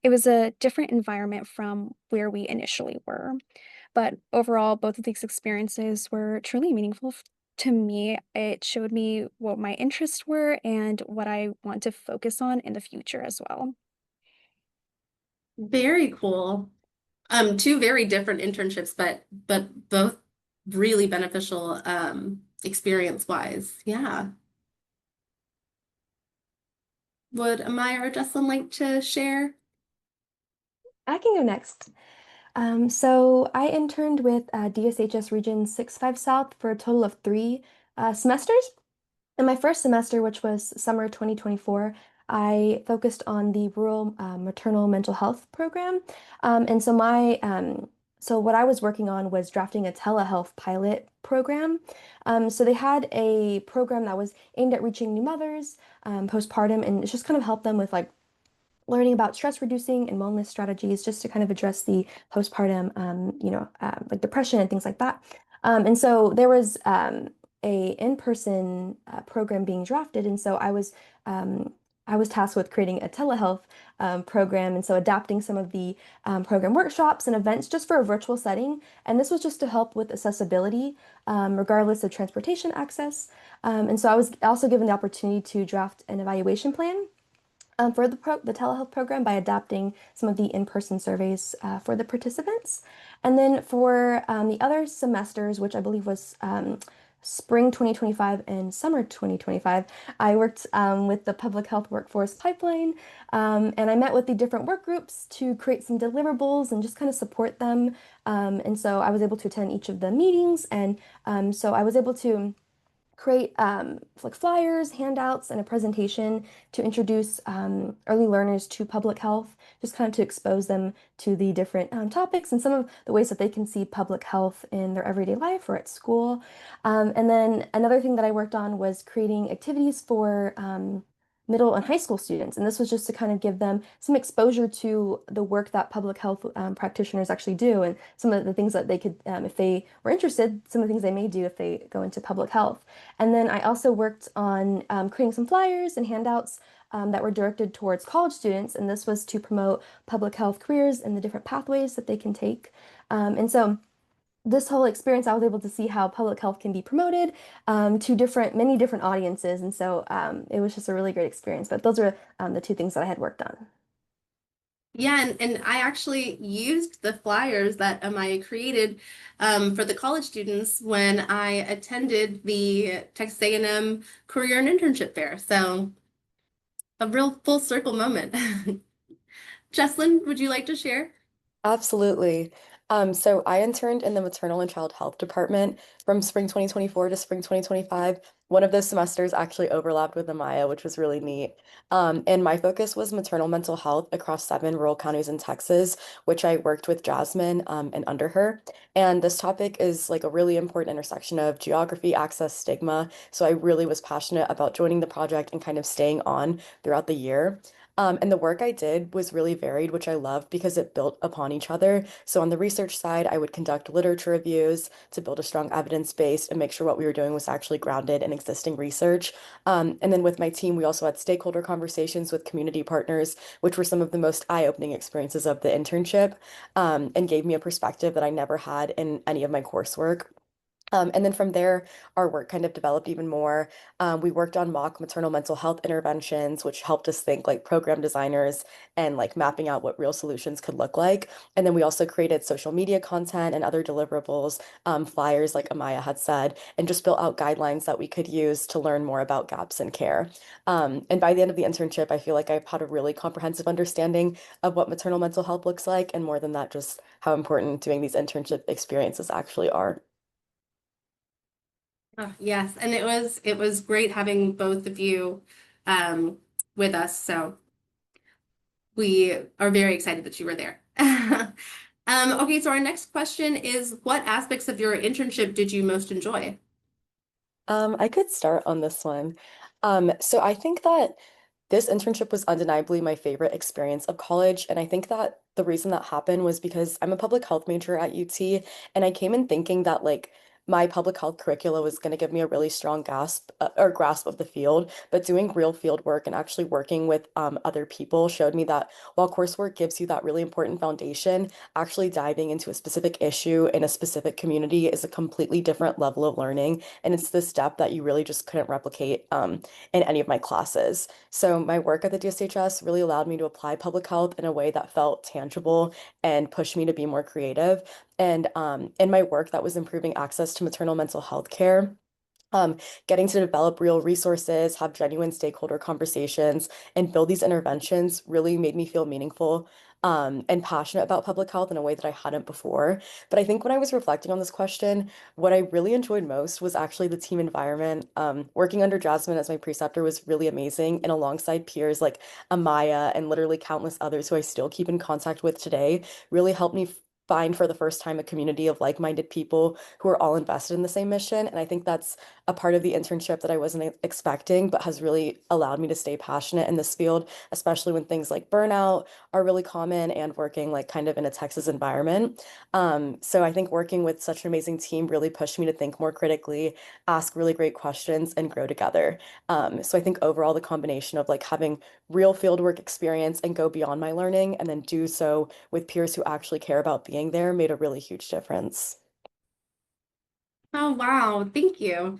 It was a different environment from where we initially were. But overall, both of these experiences were truly meaningful to me. It showed me what my interests were and what I want to focus on in the future as well. Very cool. Two very different internships, but both really beneficial experience wise. Yeah. Would Amaya or Jessalyn like to share? I can go next. So I interned with DSHS Region 65 South for a total of 3 semesters. In my first semester, which was summer 2024, I focused on the rural maternal mental health program. And so so what I was working on was drafting a telehealth pilot program. So they had a program that was aimed at reaching new mothers postpartum, and it just kind of helped them with like learning about stress reducing and wellness strategies just to kind of address the postpartum, like depression and things like that. And so there was a in-person program being drafted, and so I was tasked with creating a telehealth program, and so adapting some of the program workshops and events just for a virtual setting. And this was just to help with accessibility, regardless of transportation access. And so I was also given the opportunity to draft an evaluation plan for the telehealth program by adapting some of the in-person surveys for the participants. And then for the other semesters, which I believe was spring 2025 and summer 2025, I worked with the public health workforce pipeline, and I met with the different work groups to create some deliverables and just kind of support them. And so I was able to attend each of the meetings, and so I was able to create like flyers, handouts, and a presentation to introduce early learners to public health, just kind of to expose them to the different topics and some of the ways that they can see public health in their everyday life or at school. And then another thing that I worked on was creating activities for middle and high school students. And this was just to kind of give them some exposure to the work that public health practitioners actually do and some of the things that they could, if they were interested, some of the things they may do if they go into public health. And then I also worked on creating some flyers and handouts that were directed towards college students. And this was to promote public health careers and the different pathways that they can take. And so this whole experience, I was able to see how public health can be promoted to many different audiences. And so it was just a really great experience. But those are the two things that I had worked on. Yeah, and I actually used the flyers that Amaya created for the college students when I attended the Texas A&M Career and Internship Fair. So a real full circle moment. Jesslyn, would you like to share? Absolutely. So I interned in the maternal and child health department from spring 2024 to spring 2025. One of those semesters actually overlapped with Amaya, which was really neat. And my focus was maternal mental health across 7 rural counties in Texas, which I worked with Jasmine, and under her. And this topic is like a really important intersection of geography, access, stigma. So I really was passionate about joining the project and kind of staying on throughout the year. And the work I did was really varied, which I loved because it built upon each other. So on the research side, I would conduct literature reviews to build a strong evidence base and make sure what we were doing was actually grounded in existing research. And then with my team, we also had stakeholder conversations with community partners, which were some of the most eye-opening experiences of the internship, and gave me a perspective that I never had in any of my coursework. And then from there, our work kind of developed even more. We worked on mock maternal mental health interventions, which helped us think like program designers and like mapping out what real solutions could look like. And then we also created social media content and other deliverables, flyers, like Amaya had said, and just built out guidelines that we could use to learn more about gaps in care. And by the end of the internship, I feel like I've had a really comprehensive understanding of what maternal mental health looks like, and more than that, just how important doing these internship experiences actually are. Oh, yes, and it was great having both of you um, with us. So we are very excited that you were there. Okay, so our next question is, what aspects of your internship did you most enjoy? I could start on this one. So I think that this internship was undeniably my favorite experience of college, and I think that the reason that happened was because I'm a public health major at UT, and I came in thinking that like my public health curricula was going to give me a really strong grasp of the field, but doing real field work and actually working with other people showed me that while coursework gives you that really important foundation, actually diving into a specific issue in a specific community is a completely different level of learning, and it's this step that you really just couldn't replicate in any of my classes. So my work at the DSHS really allowed me to apply public health in a way that felt tangible and pushed me to be more creative. And in my work that was improving access to maternal mental health care, um, getting to develop real resources, have genuine stakeholder conversations, and build these interventions really made me feel meaningful, and passionate about public health in a way that I hadn't before. But I think when I was reflecting on this question, what I really enjoyed most was actually the team environment. Working under Jasmine as my preceptor was really amazing, and alongside peers like Amaya and literally countless others who I still keep in contact with today, really helped me find for the first time a community of like-minded people who are all invested in the same mission. And I think that's a part of the internship that I wasn't expecting, but has really allowed me to stay passionate in this field, especially when things like burnout are really common and working like kind of in a Texas environment. So I think working with such an amazing team really pushed me to think more critically, ask really great questions, and grow together. So I think overall the combination of like having real fieldwork experience and go beyond my learning and then do so with peers who actually care about being there made a really huge difference. Oh, wow, thank you.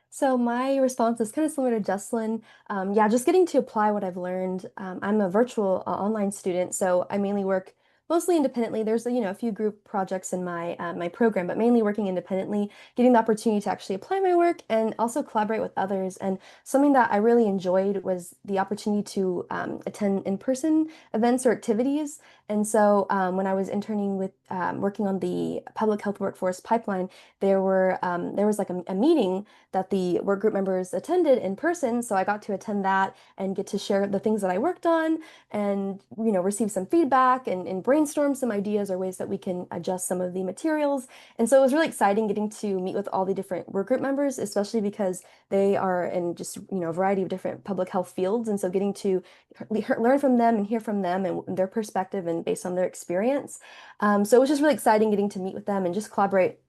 So my response is kind of similar to Jesslyn. Yeah, just getting to apply what I've learned. I'm a virtual online student, so I mainly work mostly independently. There's a few group projects in my program, but mainly working independently, getting the opportunity to actually apply my work and also collaborate with others. And something that I really enjoyed was the opportunity to attend in-person events or activities. And so when I was interning with working on the public health workforce pipeline, there was like a meeting that the work group members attended in person. So I got to attend that and get to share the things that I worked on and, receive some feedback and brainstorm some ideas or ways that we can adjust some of the materials. And so it was really exciting getting to meet with all the different work group members, especially because they are in just, a variety of different public health fields. And so getting to learn from them and hear from them and their perspective and based on their experience. So it was just really exciting getting to meet with them and just collaborate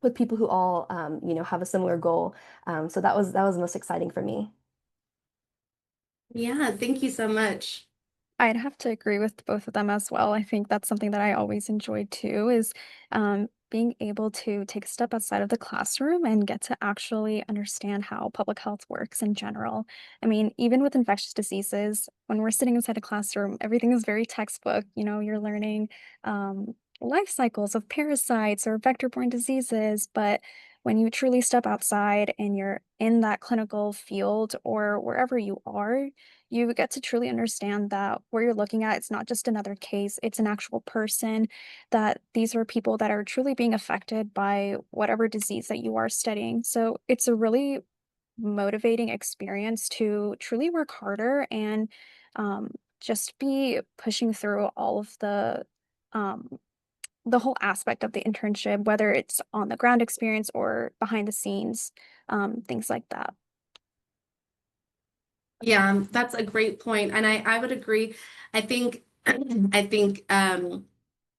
with people who all have a similar goal. So that was the most exciting for me. Yeah, thank you so much. I'd have to agree with both of them as well. I think that's something that I always enjoyed too, is being able to take a step outside of the classroom and get to actually understand how public health works in general. I mean, even with infectious diseases, when we're sitting inside a classroom, everything is very textbook. You know, you're learning life cycles of parasites or vector-borne diseases, but when you truly step outside and you're in that clinical field or wherever you are, you get to truly understand that what you're looking at, it's not just another case, it's an actual person, that these are people that are truly being affected by whatever disease that you are studying. So it's a really motivating experience to truly work harder and um, just be pushing through all of um, the whole aspect of the internship, whether it's on the ground experience or behind the scenes, things like that. Yeah, that's a great point. And I would agree. I think I think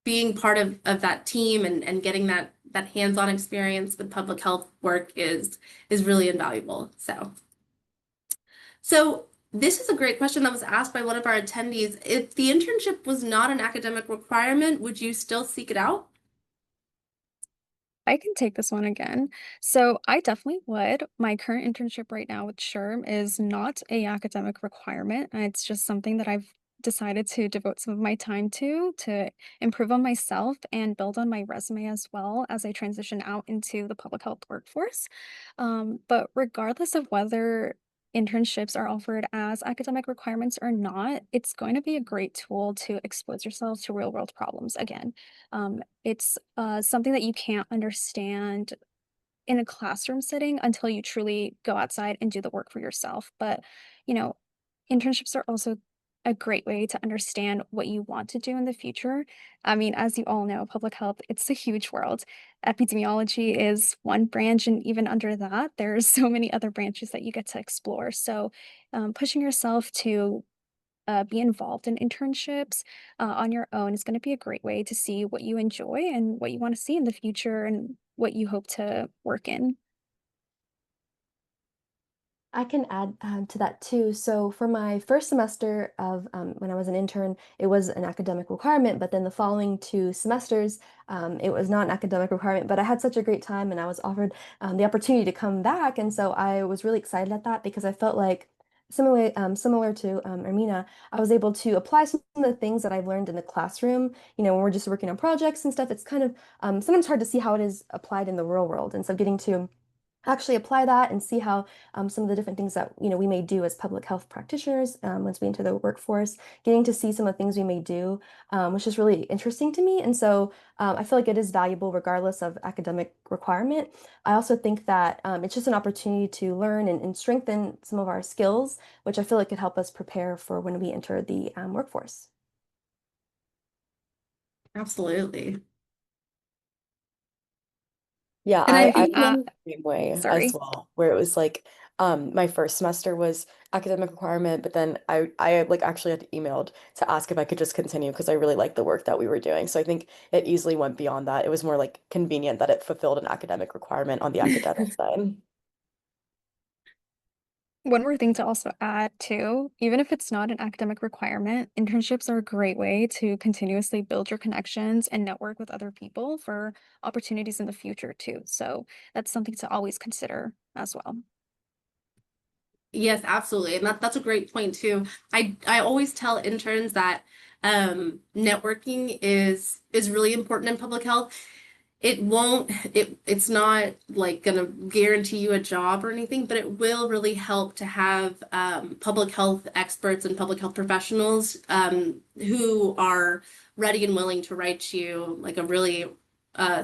being part of that team and getting that hands-on experience with public health work is really invaluable. So this is a great question that was asked by one of our attendees. If the internship was not an academic requirement, would you still seek it out? I can take this one again. So I definitely would. My current internship right now with SHRM is not a academic requirement. It's just something that I've decided to devote some of my time to improve on myself and build on my resume as well as I transition out into the public health workforce. But regardless of whether internships are offered as academic requirements or not, it's going to be a great tool to expose yourself to real world problems again. It's something that you can't understand in a classroom setting until you truly go outside and do the work for yourself. But, you know, internships are also a great way to understand what you want to do in the future. I mean, as you all know, public health, it's a huge world. Epidemiology is one branch, and even under that, there's so many other branches that you get to explore. So, pushing yourself to be involved in internships on your own is going to be a great way to see what you enjoy and what you want to see in the future and what you hope to work in. I can add to that too. So for my first semester of when I was an intern, it was an academic requirement, but then the following 2 semesters, it was not an academic requirement, but I had such a great time and I was offered the opportunity to come back. And so I was really excited at that because I felt like similar to Ermina, I was able to apply some of the things that I've learned in the classroom. You know, when we're just working on projects and stuff, it's kind of sometimes hard to see how it is applied in the real world. And so getting to actually apply that and see how some of the different things that we may do as public health practitioners once we enter the workforce, getting to see some of the things we may do, which is really interesting to me. And so I feel like it is valuable regardless of academic requirement. I also think that it's just an opportunity to learn and strengthen some of our skills, which I feel like could help us prepare for when we enter the workforce. Absolutely. Yeah, And I I think feel the same way as Sorry. well, where it was like my first semester was academic requirement, but then I like actually had emailed to ask if I could just continue because I really liked the work that we were doing. So I think it easily went beyond that. It was more like convenient that it fulfilled an academic requirement on the academic side. One more thing to also add too, even if it's not an academic requirement, internships are a great way to continuously build your connections and network with other people for opportunities in the future too. So that's something to always consider as well. yes, absolutely. And that's a great point too. I always tell interns that networking is really important in public health. It's not like gonna guarantee you a job or anything, but it will really help to have public health experts and public health professionals who are ready and willing to write you like a really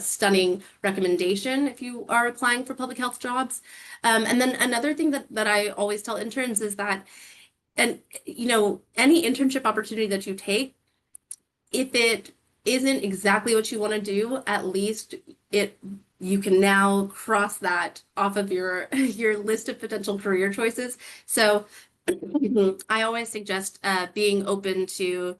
stunning recommendation if you are applying for public health jobs. And then another thing that I always tell interns is that, and any internship opportunity that you take, if it isn't exactly what you want to do, at least it you can now cross that off of your your list of potential career choices. So I always suggest being open to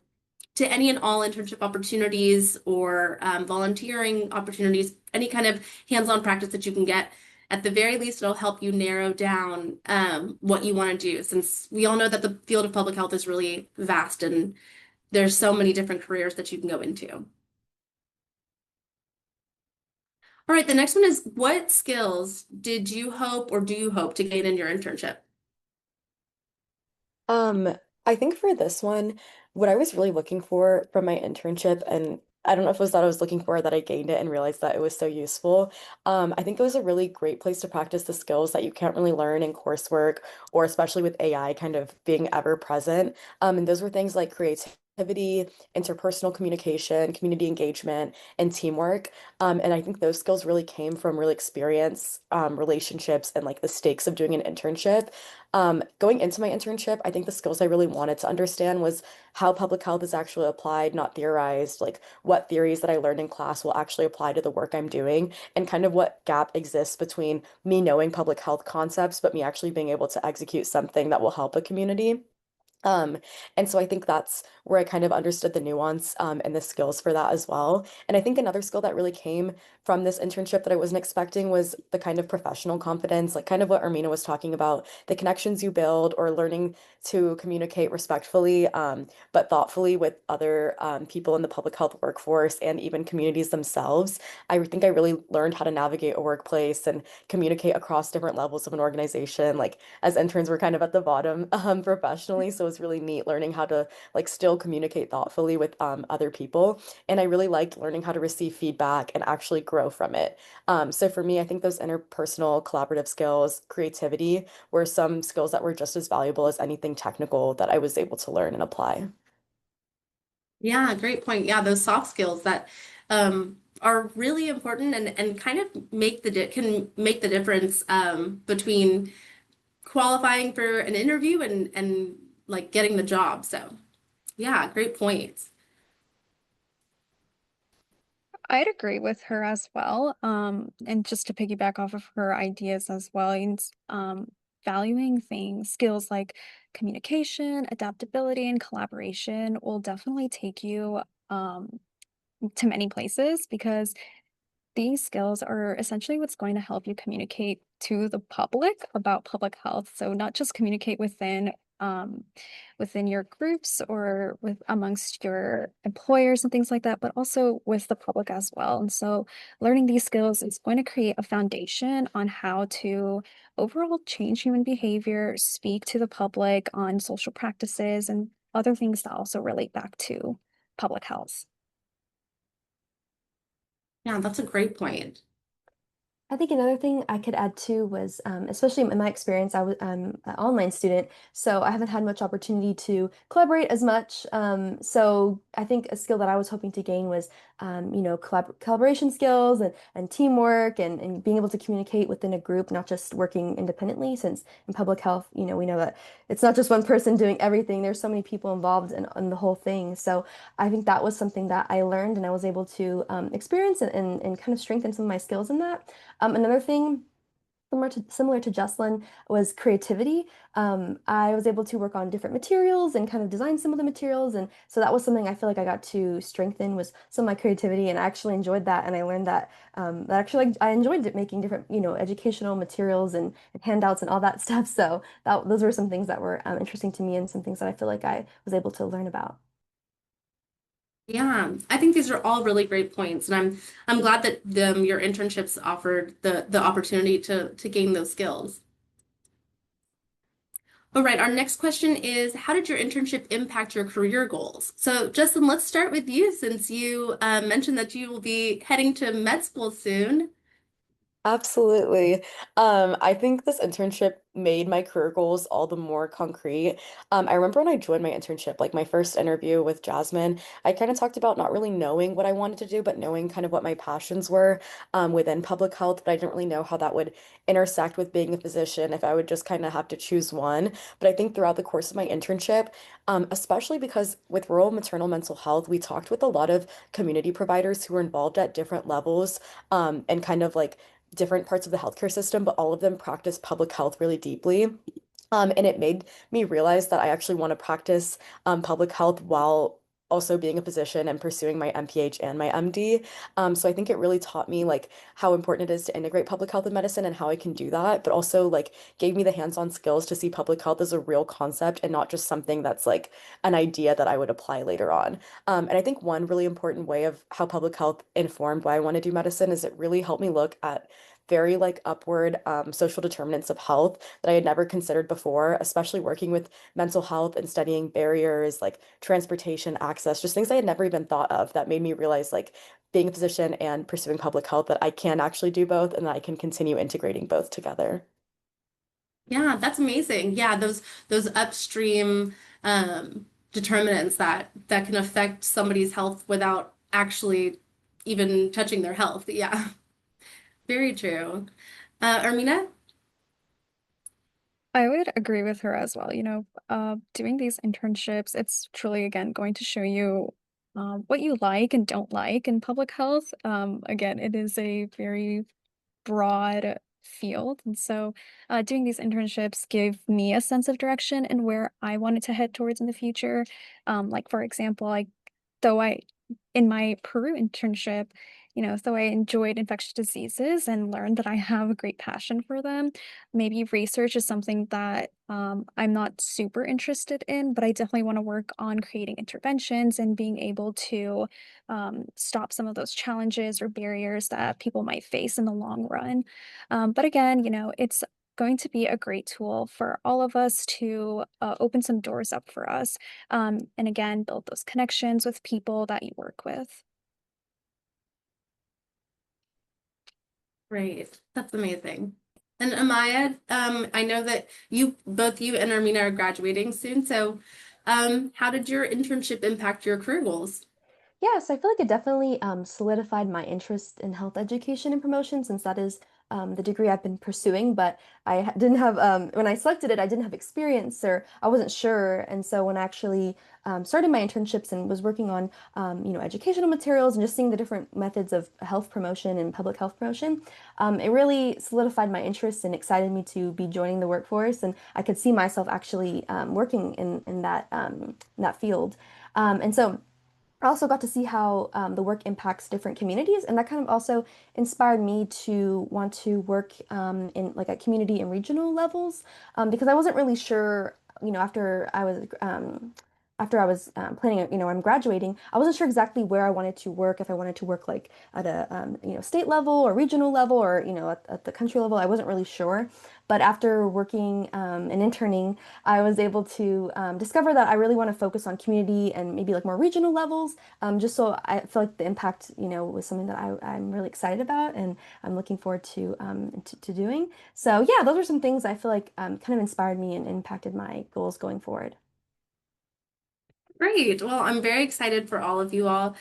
any and all internship opportunities or volunteering opportunities, any kind of hands-on practice that you can get. at the very least, it'll help you narrow down what you want to do, since we all know that the field of public health is really vast and there's so many different careers that you can go into. All right, the next one is, what skills did you hope or do you hope to gain in your internship? I think for this one, what I was really looking for from my internship, and I don't know if it was that I was looking for that I gained it and realized that it was so useful. I think it was a really great place to practice the skills that you can't really learn in coursework, or especially with AI kind of being ever present. And those were things like creativity, interpersonal communication, community engagement, and teamwork. And I think those skills really came from real experience, relationships, and like the stakes of doing an internship. Going into my internship, I think the skills I really wanted to understand was how public health is actually applied, not theorized, like what theories that I learned in class will actually apply to the work I'm doing, and kind of what gap exists between me knowing public health concepts, but me actually being able to execute something that will help a community. Um, and so I think that's where I kind of understood the nuance and the skills for that as well. And I think another skill that really came from this internship that I wasn't expecting was the kind of professional confidence, like kind of what Armina was talking about, the connections you build or learning to communicate respectfully, but thoughtfully with other people in the public health workforce and even communities themselves. I think I really learned how to navigate a workplace and communicate across different levels of an organization. Like as interns, we're kind of at the bottom professionally, so it's really neat learning how to like still communicate thoughtfully with other people. And I really liked learning how to receive feedback and actually grow from it. So for me, I think those interpersonal collaborative skills, creativity, were some skills that were just as valuable as anything technical that I was able to learn and apply. Yeah, great point. Yeah, those soft skills that are really important and kind of can make the difference between qualifying for an interview and like getting the job. So, yeah, great points. I'd agree with her as well. And just to piggyback off of her ideas as well, and valuing skills like communication, adaptability, and collaboration will definitely take you to many places, because these skills are essentially what's going to help you communicate to the public about public health. So not just communicate um, within your groups or with amongst your employers and things like that, but also with the public as well. And so learning these skills is going to create a foundation on how to overall change human behavior, speak to the public on social practices and other things that also relate back to public health. Yeah, that's a great point. I think another thing I could add too was, especially in my experience, I was an online student, so I haven't had much opportunity to collaborate as much. So I think a skill that I was hoping to gain was, collaboration skills and teamwork and being able to communicate within a group, not just working independently. Since in public health, we know that it's not just one person doing everything. There's so many people involved in the whole thing. So I think that was something that I learned and I was able to experience and kind of strengthen some of my skills in that. Another thing similar to Jocelyn was creativity. I was able to work on different materials and kind of design some of the materials, and so that was something I feel like I got to strengthen was some of my creativity, and I actually enjoyed that. And I learned that that actually like, I enjoyed making different educational materials and handouts and all that stuff. So those were some things that were interesting to me and some things that I feel like I was able to learn about. Yeah, I think these are all really great points, and I'm glad that your internships offered the opportunity to gain those skills. All right, our next question is, how did your internship impact your career goals? So, Justin, let's start with you since you mentioned that you will be heading to med school soon. Absolutely. I think this internship made my career goals all the more concrete. I remember when I joined my internship, like my first interview with Jasmine, I kind of talked about not really knowing what I wanted to do, but knowing kind of what my passions were within public health, but I didn't really know how that would intersect with being a physician if I would just kind of have to choose one. But I think throughout the course of my internship, especially because with rural maternal mental health, we talked with a lot of community providers who were involved at different levels and kind of like different parts of the healthcare system, but all of them practice public health really deeply. And it made me realize that I actually want to practice public health while also being a physician and pursuing my MPH and my MD. So I think it really taught me like how important it is to integrate public health and medicine and how I can do that, but also like gave me the hands-on skills to see public health as a real concept and not just something that's like an idea that I would apply later on. And I think one really important way of how public health informed why I want to do medicine is it really helped me look at very like upward social determinants of health that I had never considered before, especially working with mental health and studying barriers like transportation, access, just things I had never even thought of that made me realize like being a physician and pursuing public health that I can actually do both and that I can continue integrating both together. Yeah, that's amazing. Yeah, those upstream determinants that can affect somebody's health without actually even touching their health. Yeah, very true. Armina? I would agree with her as well. Doing these internships, it's truly, again, going to show you what you like and don't like in public health. Again, it is a very broad field. And so doing these internships give me a sense of direction and where I wanted to head towards in the future. Like, for example, though I, in my Peru internship, though I enjoyed infectious diseases and learned that I have a great passion for them, maybe research is something that I'm not super interested in, but I definitely want to work on creating interventions and being able to stop some of those challenges or barriers that people might face in the long run. But again, it's going to be a great tool for all of us to open some doors up for us. And again, build those connections with people that you work with. Great. That's amazing. And Amaya, I know that both you and Armina are graduating soon. So, how did your internship impact your career goals? Yes, I feel like it definitely solidified my interest in health education and promotion since that is the degree I've been pursuing. But didn't have, when I selected it, I didn't have experience or I wasn't sure. And so when I actually started my internships and was working on, educational materials and just seeing the different methods of health promotion and public health promotion, it really solidified my interest and excited me to be joining the workforce. And I could see myself actually working in that field. And so I also got to see how the work impacts different communities, and that kind of also inspired me to want to work in like at community and regional levels because I wasn't really sure, after I was planning, I'm graduating, I wasn't sure exactly where I wanted to work, if I wanted to work like at a state level or regional level or at the country level. I wasn't really sure, but after working and interning, I was able to discover that I really want to focus on community and maybe like more regional levels, just so I feel like the impact, was something that I'm really excited about and I'm looking forward to doing. So yeah, those are some things I feel like kind of inspired me and impacted my goals going forward. Great. Well, I'm very excited for all of you all.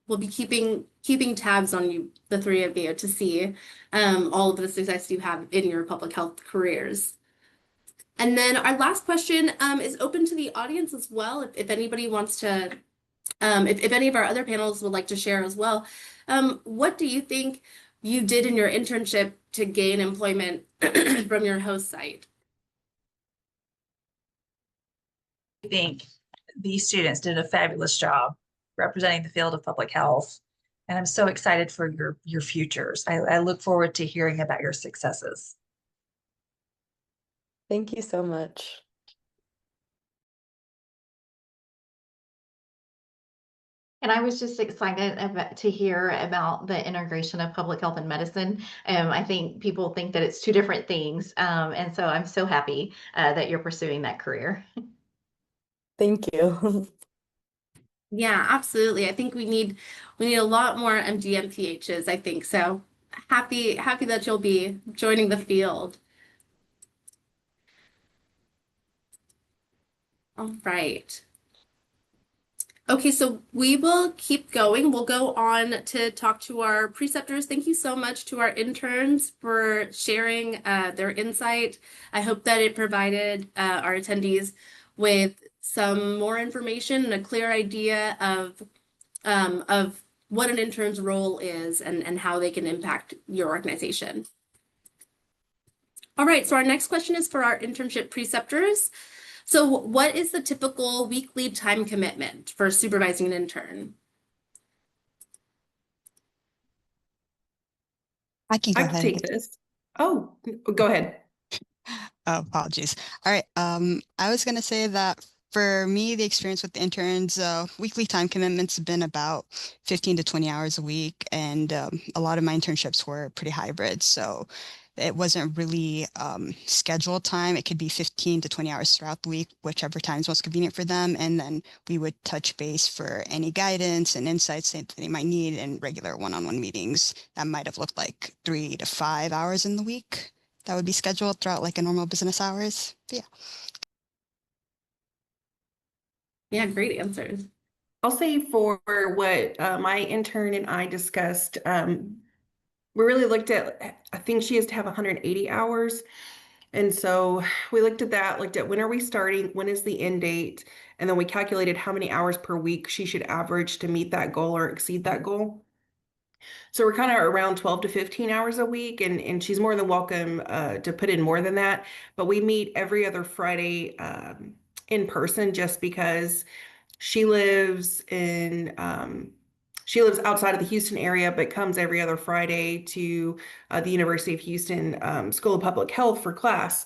We'll be keeping tabs on you, the three of you, to see all of the success you have in your public health careers. And then our last question is open to the audience as well. If anybody wants to, if any of our other panels would like to share as well, what do you think you did in your internship to gain employment from your host site? I think these students did a fabulous job representing the field of public health. And I'm so excited for your futures. I look forward to hearing about your successes. Thank you so much. And I was just excited to hear about the integration of public health and medicine. I think people think that it's two different things. And so I'm so happy that you're pursuing that career. Thank you. Yeah, absolutely. I think we need a lot more MD MPHs, I think. So happy that you'll be joining the field. All right. Okay, so we will keep going. We'll go on to talk to our preceptors. Thank you so much to our interns for sharing their insight. I hope that it provided our attendees with some more information and a clear idea of what an intern's role is and how they can impact your organization. All right, so our next question is for our internship preceptors. So what is the typical weekly time commitment for supervising an intern? I can go I can ahead. take this. Oh, go ahead. Oh, apologies. All right. I was gonna say that for me, the experience with the interns, weekly time commitments have been about 15 to 20 hours a week, and a lot of my internships were pretty hybrid, so it wasn't really scheduled time. It could be 15 to 20 hours throughout the week, whichever time is most convenient for them, and then we would touch base for any guidance and insights that they might need in regular one-on-one meetings. That might have looked like 3 to 5 hours in the week that would be scheduled throughout like a normal business hours. But yeah. Yeah, great answers. I'll say for what my intern and I discussed, we really looked at, I think she has to have 180 hours. And so we looked at that, looked at when are we starting, when is the end date, and then we calculated how many hours per week she should average to meet that goal or exceed that goal. So we're kind of around 12 to 15 hours a week, and she's more than welcome to put in more than that. But we meet every other Friday in person just because she lives in she lives outside of the Houston area, but comes every other Friday to the University of Houston School of Public Health for class.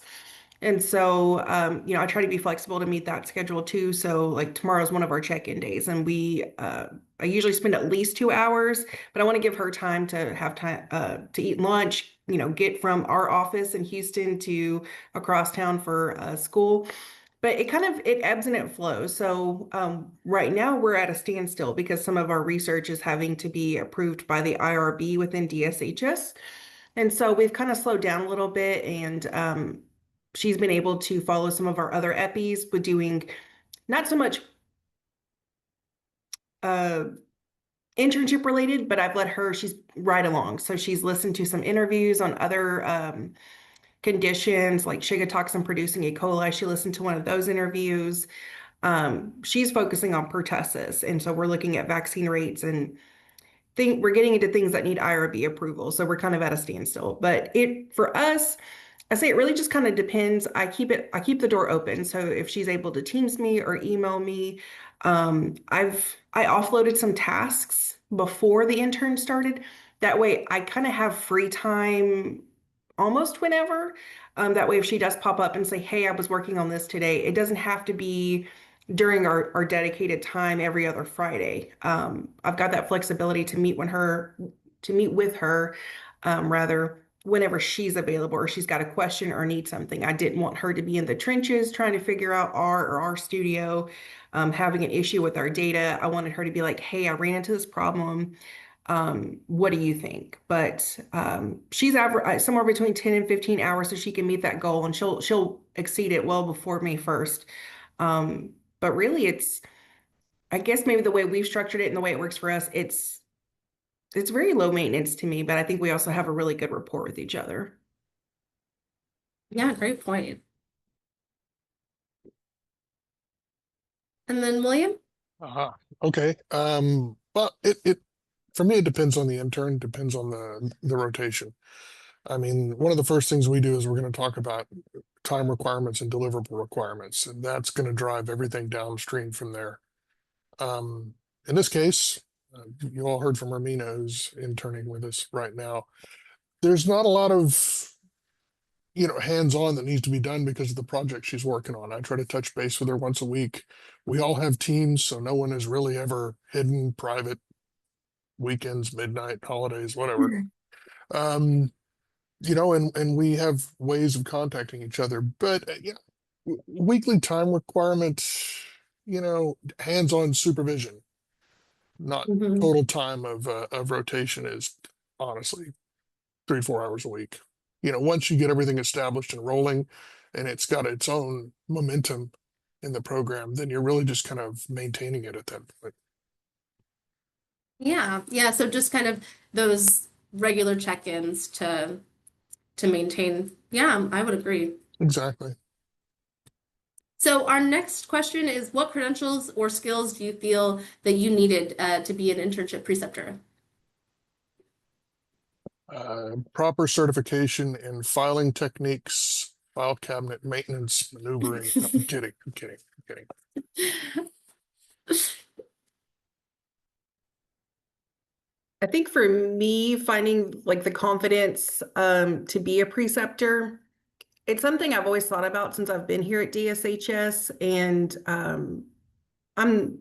And so, I try to be flexible to meet that schedule too. So, like tomorrow's one of our check-in days, and I usually spend at least 2 hours, but I want to give her time to have time to eat lunch. Get from our office in Houston to across town for school. But it ebbs and it flows. So right now we're at a standstill because some of our research is having to be approved by the IRB within DSHS. And so we've kind of slowed down a little bit, and she's been able to follow some of our other EPIs with doing not so much uh, internship related, but I've let her, she's right along. So she's listened to some interviews on other conditions like Shiga toxin producing E. coli. She listened to one of those interviews. She's focusing on pertussis. And so we're looking at vaccine rates and we're getting into things that need IRB approval. So we're kind of at a standstill. But for us, I say it really just kind of depends. I keep the door open. So if she's able to Teams me or email me, I offloaded some tasks before the intern started. That way I kind of have free time almost whenever. That way if she does pop up and say, hey, I was working on this today, it doesn't have to be during our dedicated time every other Friday. I've got that flexibility to meet with her, rather whenever she's available or she's got a question or needs something. I didn't want her to be in the trenches trying to figure out our studio, having an issue with our data. I wanted her to be like, hey, I ran into this problem. What do you think? But she's somewhere between 10 and 15 hours so she can meet that goal, and she'll exceed it well before May 1st. But really I guess maybe the way we've structured it and the way it works for us, it's very low maintenance to me, but I think we also have a really good rapport with each other. Yeah, great point. And then William? Okay. Well, it for me, it depends on the intern, depends on the rotation. I mean, one of the first things we do is we're going to talk about time requirements and deliverable requirements, and that's going to drive everything downstream from there. In this case, you all heard from Romina, who's interning with us right now. There's not a lot of hands-on that needs to be done because of the project she's working on. I try to touch base with her once a week. We all have teams, so no one is really ever hidden, private, weekends, midnight, holidays, whatever. And we have ways of contacting each other. But weekly time requirement, hands-on supervision, not total time of rotation is honestly 3-4 hours a week. Once you get everything established and rolling and it's got its own momentum in the program, then you're really just kind of maintaining it at that point. Yeah. So just kind of those regular check-ins to maintain. Yeah, I would agree. Exactly. So our next question is, what credentials or skills do you feel that you needed to be an internship preceptor? Proper certification in filing techniques, file cabinet maintenance, maneuvering. No, I'm kidding. I'm kidding. I'm kidding. I think for me, finding like the confidence to be a preceptor, it's something I've always thought about since I've been here at DSHS, and I'm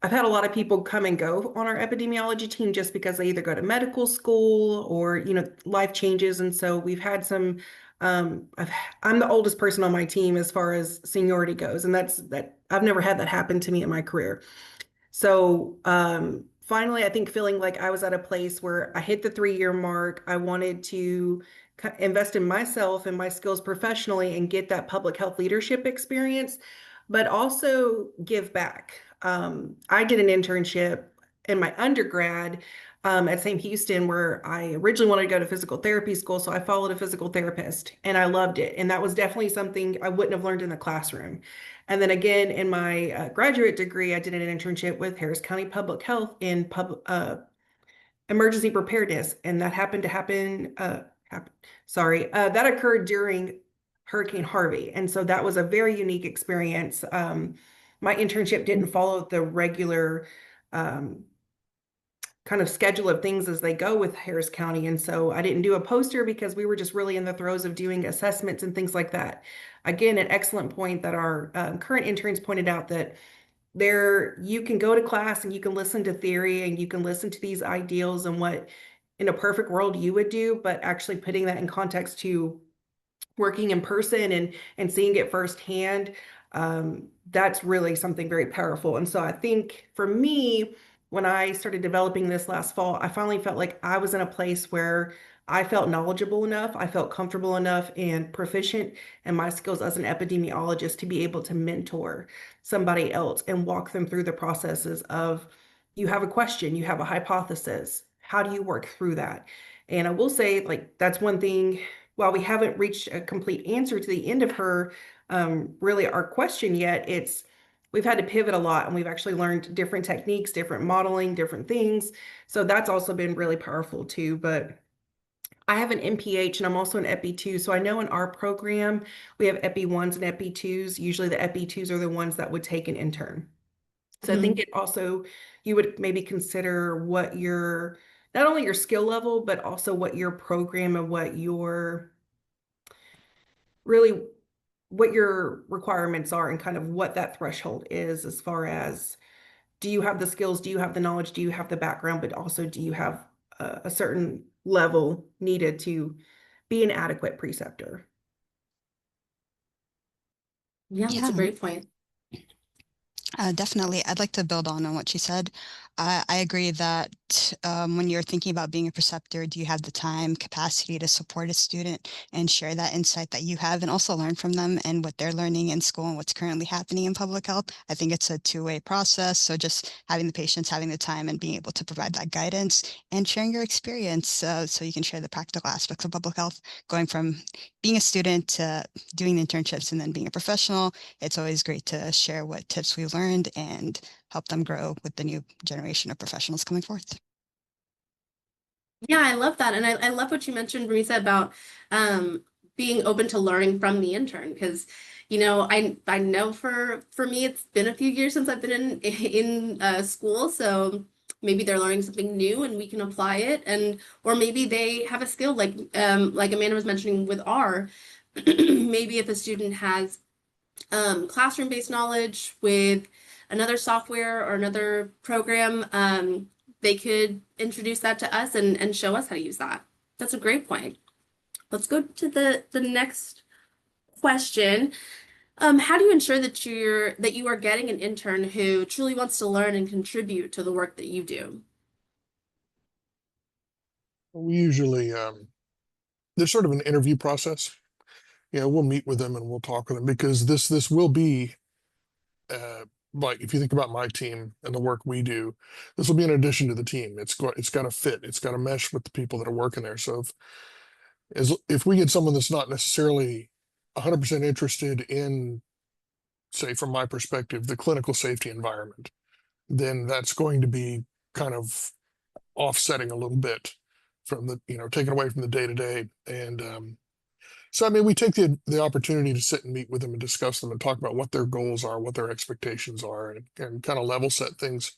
I've had a lot of people come and go on our epidemiology team just because they either go to medical school or, life changes. And so we've had some, I'm the oldest person on my team as far as seniority goes. And that I've never had that happen to me in my career. So finally, I think feeling like I was at a place where I hit the 3-year mark, I wanted to invest in myself and my skills professionally and get that public health leadership experience, but also give back. I did an internship in my undergrad at St. Houston, where I originally wanted to go to physical therapy school. So I followed a physical therapist and I loved it. And that was definitely something I wouldn't have learned in the classroom. And then again, in my graduate degree, I did an internship with Harris County Public Health in emergency preparedness. And that happened to that occurred during Hurricane Harvey. And so that was a very unique experience. My internship didn't follow the regular kind of schedule of things as they go with Harris County. And so I didn't do a poster because we were just really in the throes of doing assessments and things like that. Again, an excellent point that our current interns pointed out, that you can go to class and you can listen to theory and you can listen to these ideals and what in a perfect world you would do, but actually putting that in context to working in person and seeing it firsthand, that's really something very powerful. And so I think for me, when I started developing this last fall, I finally felt like I was in a place where I felt knowledgeable enough, I felt comfortable enough and proficient in my skills as an epidemiologist to be able to mentor somebody else and walk them through the processes of, you have a question, you have a hypothesis, how do you work through that? And I will say, like, that's one thing, while we haven't reached a complete answer to the end of her, really our question yet, we've had to pivot a lot and we've actually learned different techniques, different modeling, different things. So that's also been really powerful too. But I have an MPH and I'm also an Epi 2. So I know in our program, we have Epi 1s and Epi 2s. Usually the Epi 2s are the ones that would take an intern. So I think it also, you would maybe consider what not only your skill level, but also what your program and what your requirements are and kind of what that threshold is, as far as, do you have the skills, do you have the knowledge, do you have the background, but also do you have a certain level needed to be an adequate preceptor? Yeah, that's a great point. Definitely. I'd like to build on what she said. I agree that when you're thinking about being a preceptor, do you have the time, capacity to support a student and share that insight that you have and also learn from them and what they're learning in school and what's currently happening in public health? I think it's a two-way process. So just having the patience, having the time, and being able to provide that guidance and sharing your experience so you can share the practical aspects of public health, going from being a student to doing internships and then being a professional. It's always great to share what tips we've learned and help them grow with the new generation of professionals coming forth. Yeah, I love that. And I love what you mentioned, Marisa, about being open to learning from the intern, because I know for me it's been a few years since I've been in school, so maybe they're learning something new and we can apply it, or maybe they have a skill like Amanda was mentioning with R. Maybe if a student has classroom-based knowledge with another software or another program, they could introduce that to us and show us how to use that. That's a great point. Let's go to the next question. How do you ensure that you are getting an intern who truly wants to learn and contribute to the work that you do? We usually, there's sort of an interview process. Yeah, we'll meet with them and we'll talk with them, because this will be, like, if you think about my team and the work we do, this will be in addition to the team. It's got to fit. It's got to mesh with the people that are working there. So if we get someone that's not necessarily 100% interested in, say, from my perspective, the clinical safety environment, then that's going to be kind of offsetting a little bit from the, taken away from the day to day. And So, I mean, we take the opportunity to sit and meet with them and discuss them and talk about what their goals are, what their expectations are, and kind of level set things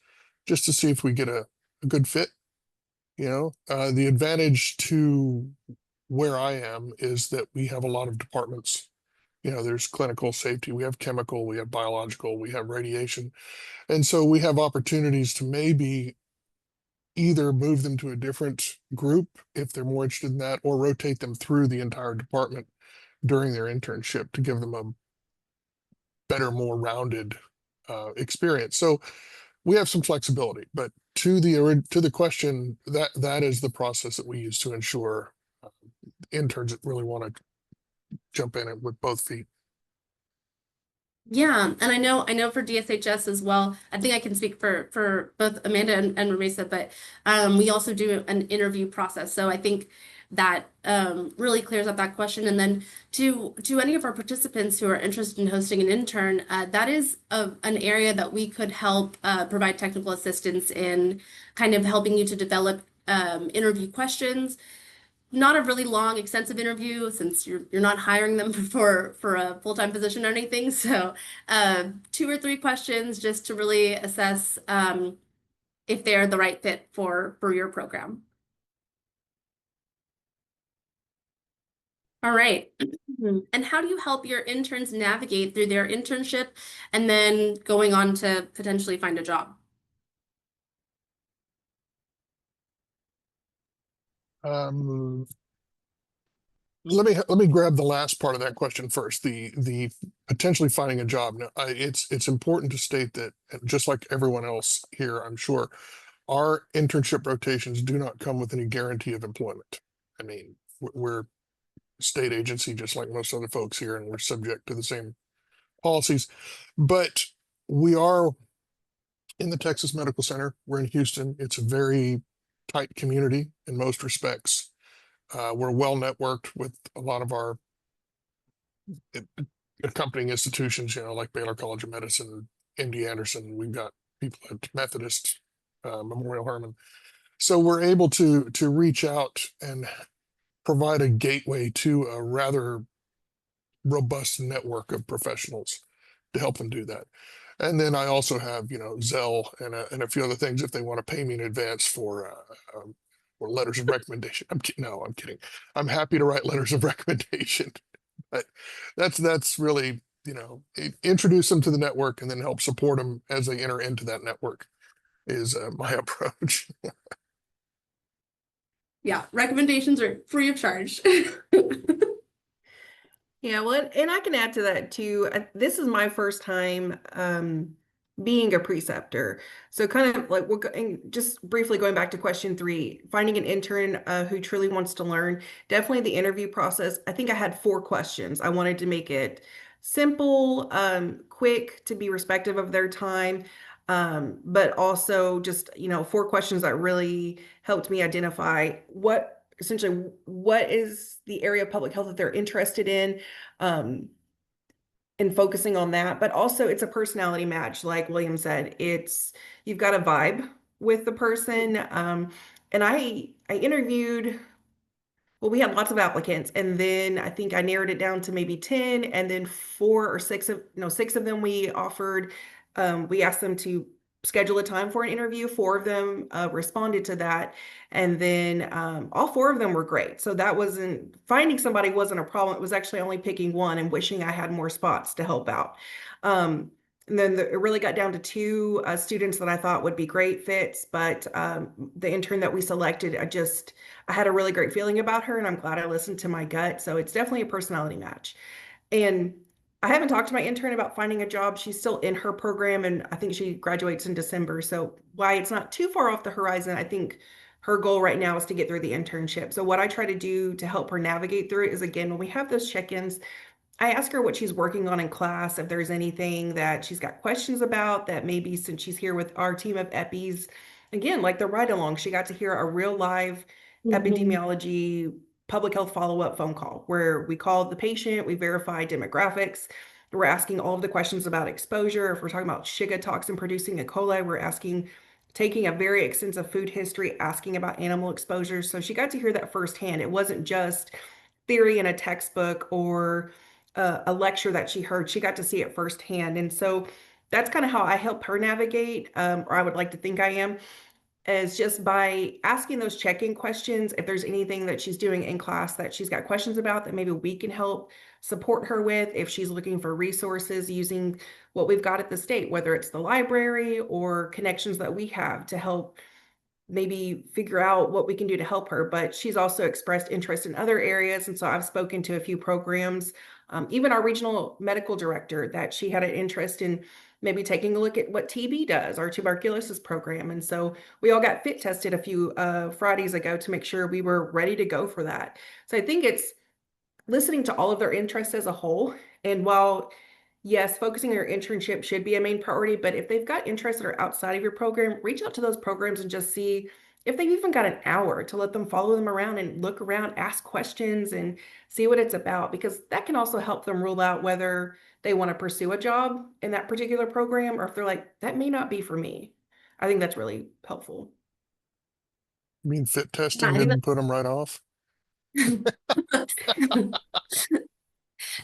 just to see if we get a good fit. The advantage to where I am is that we have a lot of departments. There's clinical safety, we have chemical, we have biological, we have radiation. And so we have opportunities to maybe either move them to a different group if they're more interested in that, or rotate them through the entire department during their internship to give them a better, more rounded experience. So we have some flexibility, but to the question, that is the process that we use to ensure interns that really want to jump in it with both feet. Yeah, and I know for DSHS as well. I think I can speak for both Amanda and Marisa, but we also do an interview process. So I think that really clears up that question. And then to any of our participants who are interested in hosting an intern, that is an area that we could help provide technical assistance in, kind of helping you to develop interview questions. Not a really long, extensive interview since you're not hiring them for a full-time position or anything. So 2 or 3 questions just to really assess if they're the right fit for your program. All right. And how do you help your interns navigate through their internship and then going on to potentially find a job? Let me grab the last part of that question first. The potentially finding a job. Now, it's important to state that just like everyone else here, I'm sure, our internship rotations do not come with any guarantee of employment. I mean, we're a state agency just like most other folks here, and we're subject to the same policies. But we are in the Texas Medical Center. We're in Houston. It's a very tight community in most respects. We're well networked with a lot of our accompanying institutions, like Baylor College of Medicine, MD Anderson. We've got people at Methodist, Memorial Hermann. So we're able to reach out and provide a gateway to a rather robust network of professionals to help them do that. And then I also have, Zelle and a few other things if they want to pay me in advance for letters of recommendation. I'm kidding. I'm happy to write letters of recommendation, but that's really, introduce them to the network and then help support them as they enter into that network is my approach. Yeah, recommendations are free of charge. Yeah, well, and I can add to that too. This is my first time being a preceptor. So kind of like just briefly going back to question 3, finding an intern who truly wants to learn. Definitely the interview process. I think I had 4 questions. I wanted to make it simple, quick, to be respectful of their time. But also just, 4 questions that really helped me identify essentially what is the area of public health that they're interested in, and focusing on that. But also it's a personality match. Like William said, you've got a vibe with the person. And I interviewed, well, we had lots of applicants, and then I think I narrowed it down to maybe 10, and then 6 of them we offered. We asked them to schedule a time for an interview. 4 of them responded to that, and then all 4 of them were great. So finding somebody wasn't a problem. It was actually only picking one and wishing I had more spots to help out. And then it really got down to 2 students that I thought would be great fits, but the intern that we selected, I had a really great feeling about her, and I'm glad I listened to my gut. So it's definitely a personality match. And I haven't talked to my intern about finding a job. She's still in her program, and I think she graduates in December. So why it's not too far off the horizon, I think her goal right now is to get through the internship. So what I try to do to help her navigate through it is, again, when we have those check-ins, I ask her what she's working on in class, if there's anything that she's got questions about that maybe since she's here with our team of EPIs, again, like the ride along, she got to hear a real live epidemiology public health follow-up phone call where we called the patient, we verified demographics, we're asking all of the questions about exposure. If we're talking about Shiga toxin producing E. coli, we're taking a very extensive food history, asking about animal exposure. So she got to hear that firsthand. It wasn't just theory in a textbook or a lecture that she heard. She got to see it firsthand. And so that's kind of how I help her navigate, or I would like to think I am, is just by asking those check-in questions. If there's anything that she's doing in class that she's got questions about that maybe we can help support her with, if she's looking for resources using what we've got at the state, whether it's the library or connections that we have to help maybe figure out what we can do to help her. But she's also expressed interest in other areas. And so I've spoken to a few programs, even our regional medical director, that she had an interest in maybe taking a look at what TB does, our tuberculosis program. And so we all got fit tested a few Fridays ago to make sure we were ready to go for that. So I think it's listening to all of their interests as a whole. And while, yes, focusing on your internship should be a main priority, but if they've got interests that are outside of your program, reach out to those programs and just see if they've even got an hour to let them follow them around and look around, ask questions, and see what it's about, because that can also help them rule out whether they want to pursue a job in that particular program, or if they're like, that may not be for me. I think that's really helpful. I mean, fit Yeah, testing I think didn't put them right off.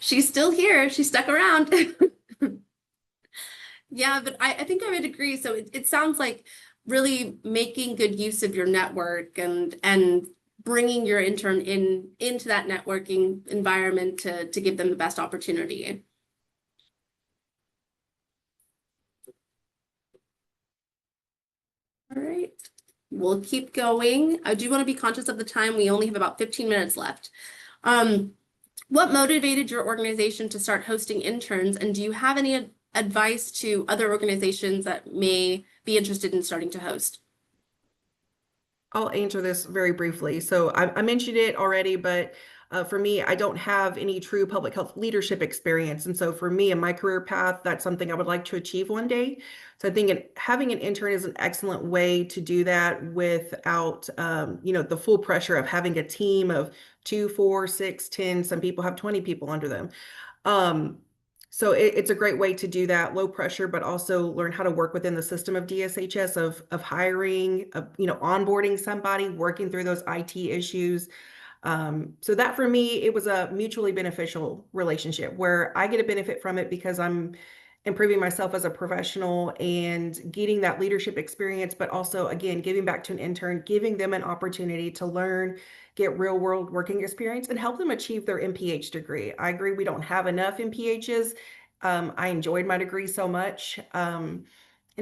she's still here. She stuck around. Yeah, but I think I would agree. So it sounds like really making good use of your network and bringing your intern into that networking environment to give them the best opportunity. All right, we'll keep going. I do want to be conscious of the time. We only have about 15 minutes left. What motivated your organization to start hosting interns, and do you have any advice to other organizations that may be interested in starting to host? I'll answer this very briefly. So I mentioned it already, but for me, I don't have any true public health leadership experience. And so for me in my career path, that's something I would like to achieve one day. So I think having an intern is an excellent way to do that without, the full pressure of having a team of 2, 4, 6, 10. Some people have 20 people under them. So it's a great way to do that, low pressure, but also learn how to work within the system of DSHS, of hiring, of, onboarding somebody, working through those IT issues. So that for me, it was a mutually beneficial relationship where I get a benefit from it because I'm improving myself as a professional and getting that leadership experience, but also, again, giving back to an intern, giving them an opportunity to learn, get real world working experience, and help them achieve their MPH degree. I agree we don't have enough MPHs. I enjoyed my degree so much. And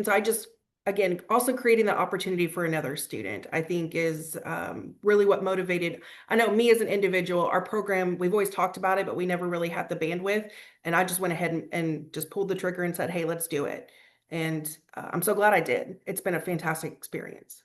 so I just, again, also creating the opportunity for another student, I think is really what motivated. I know me as an individual, our program, we've always talked about it, but we never really had the bandwidth. And I just went ahead and just pulled the trigger and said, hey, let's do it. And I'm so glad I did. It's been a fantastic experience.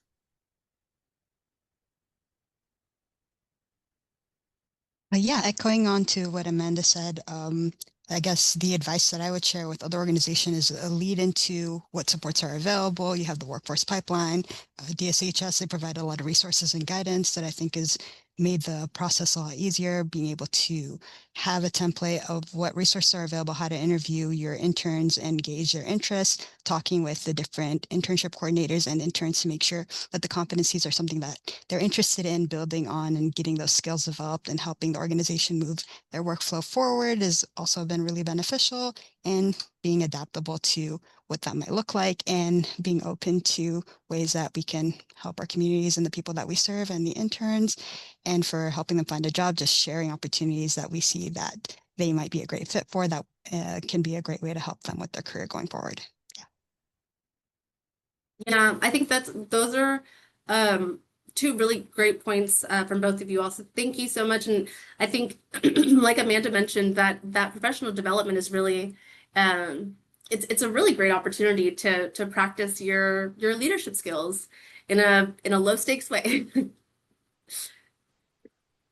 Yeah, echoing on to what Amanda said, I guess the advice that I would share with other organizations is a lead into what supports are available. You have the workforce pipeline, DSHS, they provide a lot of resources and guidance that I think has made the process a lot easier, being able to have a template of what resources are available, how to interview your interns and gauge their interests, talking with the different internship coordinators and interns to make sure that the competencies are something that they're interested in building on and getting those skills developed, and helping the organization move their workflow forward has also been really beneficial, and being adaptable to what that might look like and being open to ways that we can help our communities and the people that we serve and the interns, and for helping them find a job, just sharing opportunities that we see that they might be a great fit for, that can be a great way to help them with their career going forward. Yeah, I think those are two really great points from both of you. Also, thank you so much. And I think, like Amanda mentioned, that professional development is really it's a really great opportunity to practice your leadership skills in a low stakes way.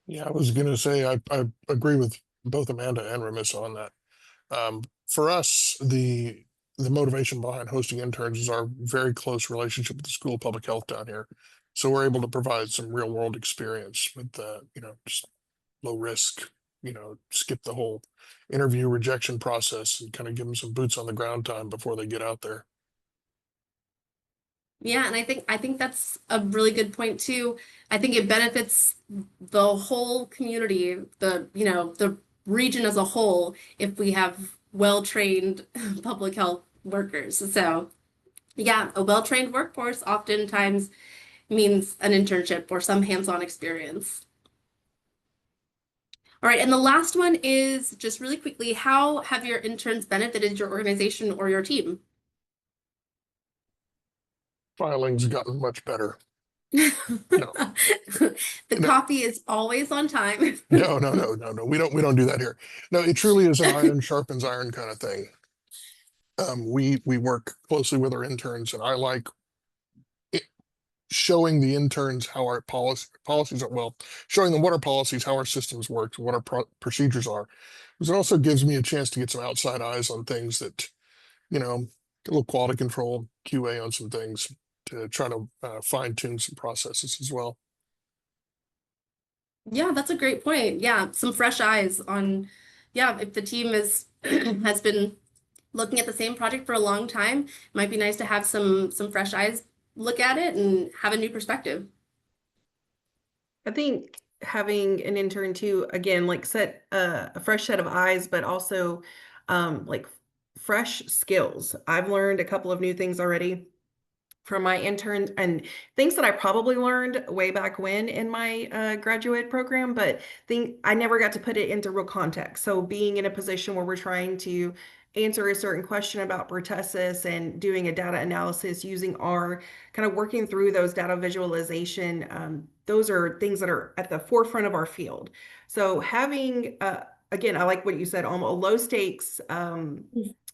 Yeah, I was gonna say I agree with both Amanda and Ramissa on that. For us, the motivation behind hosting interns is our very close relationship with the School of Public Health down here. So we're able to provide some real world experience with just low risk, skip the whole interview rejection process and kind of give them some boots on the ground time before they get out there. Yeah, and I think that's a really good point too. I think it benefits the whole community, the region as a whole, if we have well-trained public health workers. So, yeah, a well-trained workforce oftentimes means an internship or some hands-on experience. All right, and the last one is just really quickly, how have your interns benefited your organization or your team? Filing's gotten much better. The No, coffee is always on time. no, no, no, no, no. We don't do that here. No, it truly is an iron sharpens iron kind of thing. We work closely with our interns, and I like it, showing the interns how our policies are, well, showing them what our policies, how our systems work, what our procedures are. Because it also gives me a chance to get some outside eyes on things that, a little quality control, QA on some things to try to fine tune some processes as well. Yeah, that's a great point. Yeah, some fresh eyes on, yeah, if the team is has been looking at the same project for a long time, it might be nice to have some fresh eyes look at it and have a new perspective. I think having an intern too, again, like set a fresh set of eyes, but also like fresh skills. I've learned a couple of new things already from my intern and things that I probably learned way back when in my graduate program, but think I never got to put it into real context. So being in a position where we're trying to answer a certain question about pertussis and doing a data analysis using R, kind of working through those data visualization, those are things that are at the forefront of our field. So having, again, I like what you said, almost a low stakes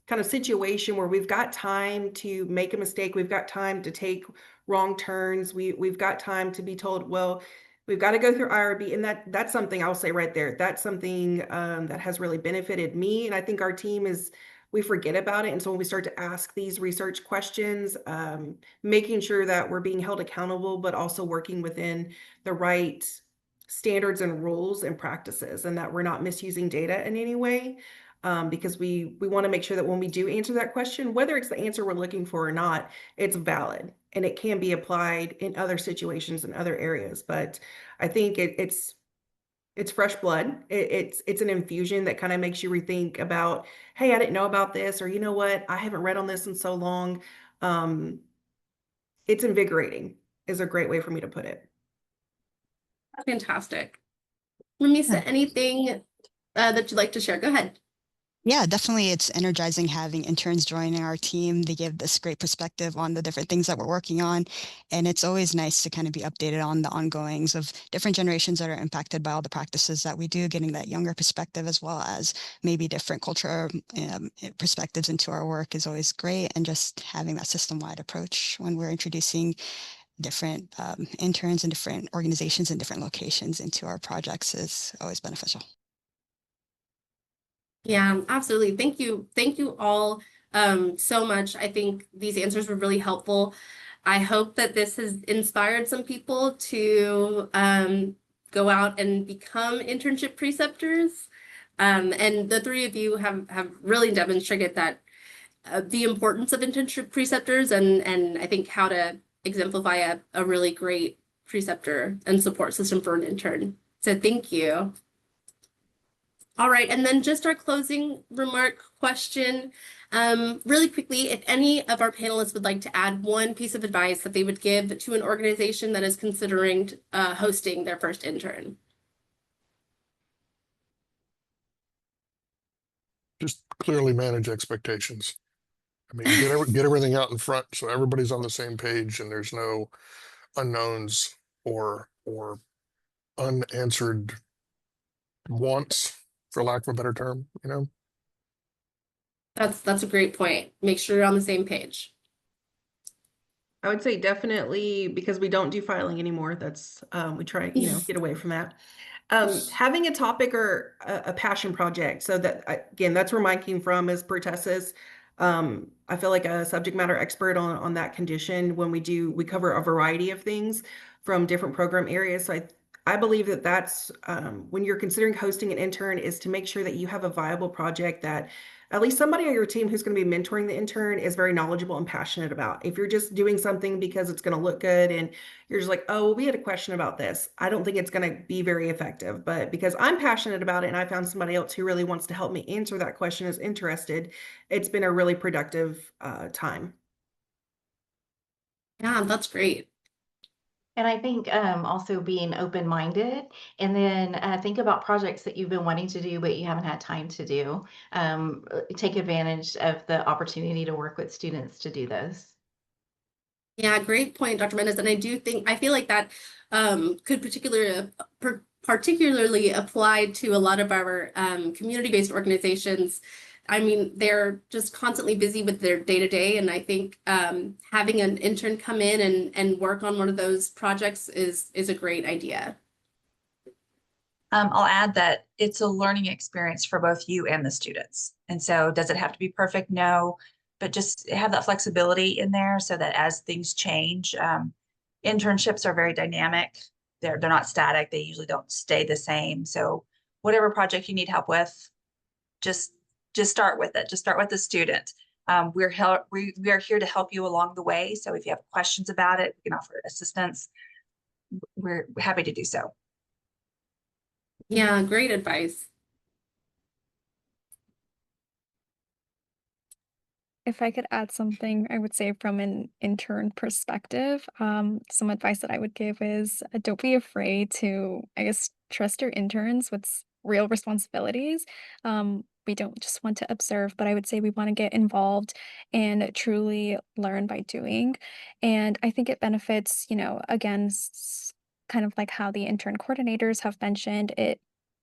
kind of situation where we've got time to make a mistake, we've got time to take wrong turns, we've got time to be told, well, we've got to go through IRB, and that's something I'll say right there. That's something that has really benefited me, and I think our team is. We forget about it, and so when we start to ask these research questions, making sure that we're being held accountable, but also working within the right standards and rules and practices, and that we're not misusing data in any way because we want to make sure that when we do answer that question, whether it's the answer we're looking for or not, it's valid and it can be applied in other situations and other areas. But I think it's fresh blood. It's an infusion that kind of makes you rethink about, hey, I didn't know about this, or you know what, I haven't read on this in so long. Um, it's invigorating is a great way for me to put it. Fantastic. Ramisa, anything that you'd like to share? Go ahead. Yeah, definitely. It's energizing having interns joining our team. They give this great perspective on the different things that we're working on. And it's always nice to kind of be updated on the ongoings of different generations that are impacted by all the practices that we do, getting that younger perspective as well as maybe different cultural perspectives into our work is always great. And just having that system-wide approach when we're introducing different interns and different organizations and different locations into our projects is always beneficial. Yeah, absolutely. Thank you. Thank you all so much. I think these answers were really helpful. I hope that this has inspired some people to go out and become internship preceptors. And the three of you have really demonstrated that the importance of internship preceptors and I think how to exemplify a really great preceptor and support system for an intern. So thank you. All right, and then just our closing remark question. Really quickly, if any of our panelists would like to add one piece of advice that they would give to an organization that is considering hosting their first intern. Just clearly manage expectations. I mean, get everything out in front so everybody's on the same page and there's no unknowns or unanswered wants, for lack of a better term, That's a great point. Make sure you're on the same page. I would say definitely because we don't do filing anymore. That's we try, get away from that. Having a topic or a passion project. So that again, that's where mine came from is pertussis. I feel like a subject matter expert on that condition when we cover a variety of things from different program areas. So I believe that's when you're considering hosting an intern is to make sure that you have a viable project that at least somebody on your team who's going to be mentoring the intern is very knowledgeable and passionate about. If you're just doing something because it's going to look good and you're just like, oh, well, we had a question about this, I don't think it's going to be very effective. But because I'm passionate about it and I found somebody else who really wants to help me answer that question, is interested, it's been a really productive time. Yeah, that's great. And I think also being open-minded, and then think about projects that you've been wanting to do but you haven't had time to do. Take advantage of the opportunity to work with students to do those. Yeah, great point, Dr. Mendez. And I feel like that could particularly apply to a lot of our community-based organizations. I mean, they're just constantly busy with their day-to-day, and I think having an intern come in and work on one of those projects is a great idea. I'll add that it's a learning experience for both you and the students. And so does it have to be perfect? No, but just have that flexibility in there so that as things change, internships are very dynamic. They're not static. They usually don't stay the same. So whatever project you need help with, just start with it. Just start with the student. We are here to help you along the way. So if you have questions about it, we can offer assistance. We're happy to do so. Yeah, great advice. If I could add something, I would say from an intern perspective, some advice that I would give is don't be afraid to, I guess, trust your interns with real responsibilities. We don't just want to observe, but I would say we want to get involved and truly learn by doing. And I think it benefits, again, kind of like how the intern coordinators have mentioned, it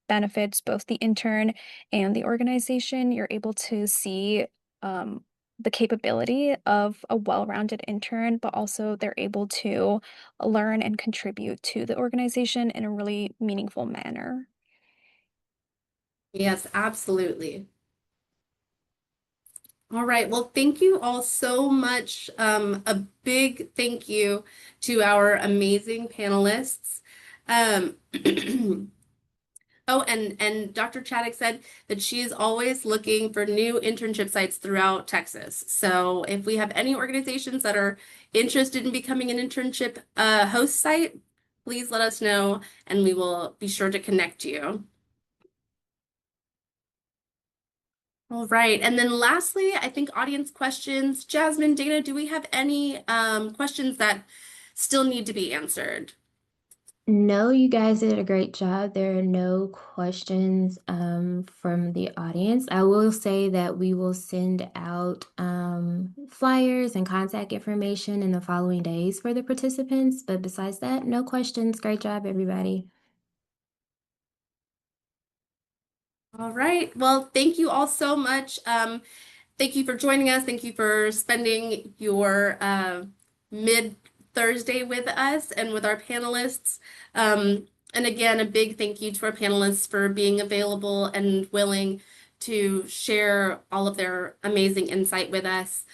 benefits both the intern and the organization. You're able to see, the capability of a well-rounded intern, but also they're able to learn and contribute to the organization in a really meaningful manner. Yes, absolutely. All right. Well, thank you all so much. A big thank you to our amazing panelists. Um, Oh, and Dr. Chaddock said that she is always looking for new internship sites throughout Texas. So if we have any organizations that are interested in becoming an internship host site, please let us know and we will be sure to connect you. All right. And then lastly, I think audience questions. Jasmine, Dana, do we have any questions that still need to be answered? No, you guys did a great job. There are no questions from the audience. I will say that we will send out flyers and contact information in the following days for the participants. But besides that, no questions. Great job, everybody. All right. Well, thank you all so much. Thank you for joining us. Thank you for spending your mid Thursday with us and with our panelists. And again, a big thank you to our panelists for being available and willing to share all of their amazing insight with us.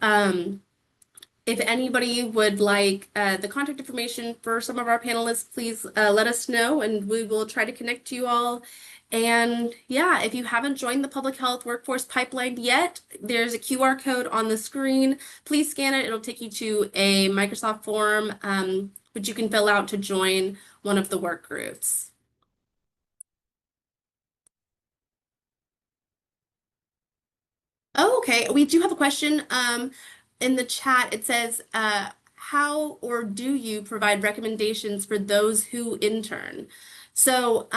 If anybody would like the contact information for some of our panelists, please let us know and we will try to connect you all. And yeah, if you haven't joined the Public Health Workforce Pipeline yet, there's a QR code on the screen. Please scan it. It'll take you to a Microsoft form, which you can fill out to join one of the work groups. Oh, okay. We do have a question in the chat. It says, how or do you provide recommendations for those who intern? So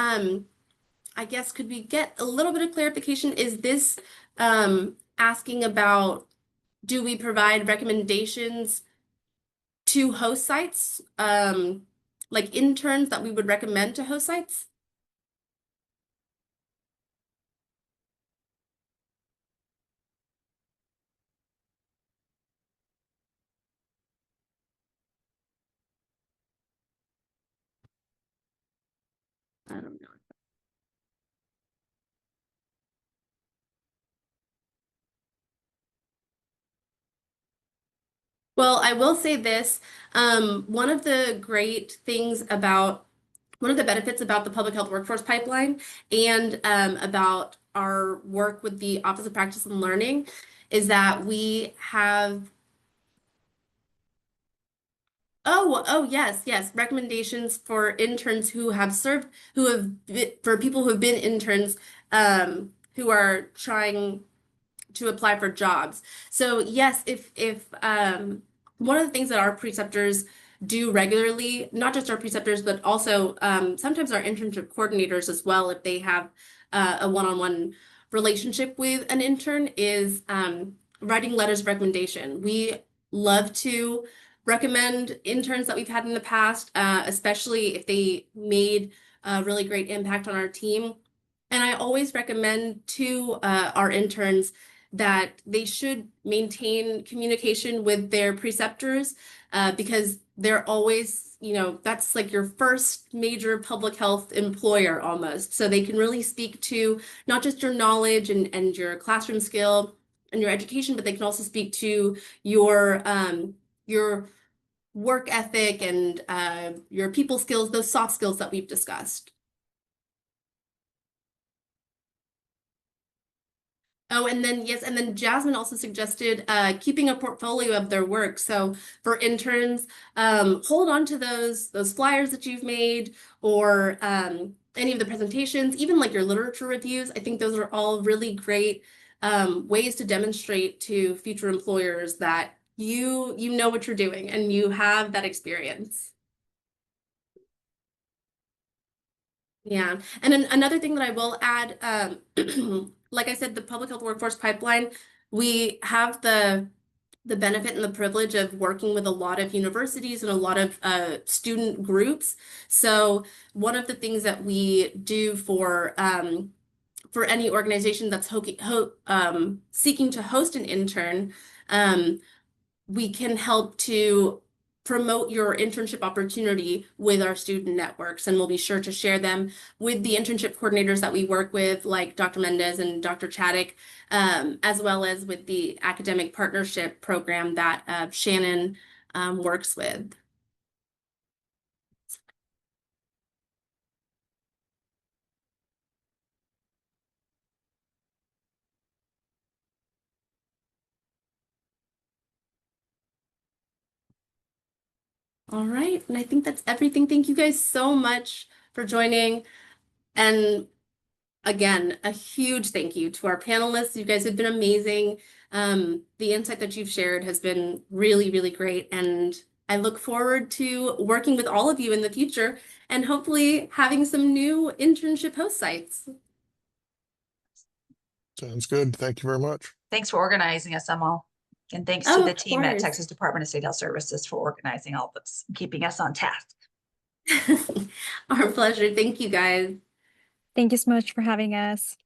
I guess could we get a little bit of clarification? Is this asking about do we provide recommendations to host sites, like interns that we would recommend to host sites? I don't know. Well, I will say this. One of the great things about one of the benefits about the public health workforce pipeline and about our work with the Office of Practice and Learning is that we have yes, recommendations for interns who have served, for people who have been interns, who are trying to apply for jobs. So yes, if one of the things that our preceptors do regularly, not just our preceptors, but also sometimes our internship coordinators as well, if they have a one-on-one relationship with an intern, is writing letters of recommendation. We love to recommend interns that we've had in the past, especially if they made a really great impact on our team. And I always recommend to our interns that they should maintain communication with their preceptors because they're always, that's like your first major public health employer almost. So they can really speak to not just your knowledge and your classroom skill and your education, but they can also speak to your work ethic and your people skills, those soft skills that we've discussed. Oh, and then Jasmine also suggested keeping a portfolio of their work. So for interns, hold on to those flyers that you've made or any of the presentations, even like your literature reviews. I think those are all really great ways to demonstrate to future employers that you know what you're doing and you have that experience. Yeah, and then another thing that I will add, like I said, the public health workforce pipeline, we have the benefit and the privilege of working with a lot of universities and a lot of student groups. So one of the things that we do for any organization that's seeking to host an intern, we can help to promote your internship opportunity with our student networks, and we'll be sure to share them with the internship coordinators that we work with, like Dr. Mendez and Dr. Chaddick, as well as with the academic partnership program that Shannon works with. All right, and I think that's everything. Thank you guys so much for joining. And again, a huge thank you to our panelists. You guys have been amazing. The insight that you've shared has been really, really great. And I look forward to working with all of you in the future and hopefully having some new internship host sites. Sounds good. Thank you very much. Thanks for organizing us, Amal. And thanks to the team at Texas Department of State Health Services for organizing all this, keeping us on task. Our pleasure. Thank you, guys. Thank you so much for having us.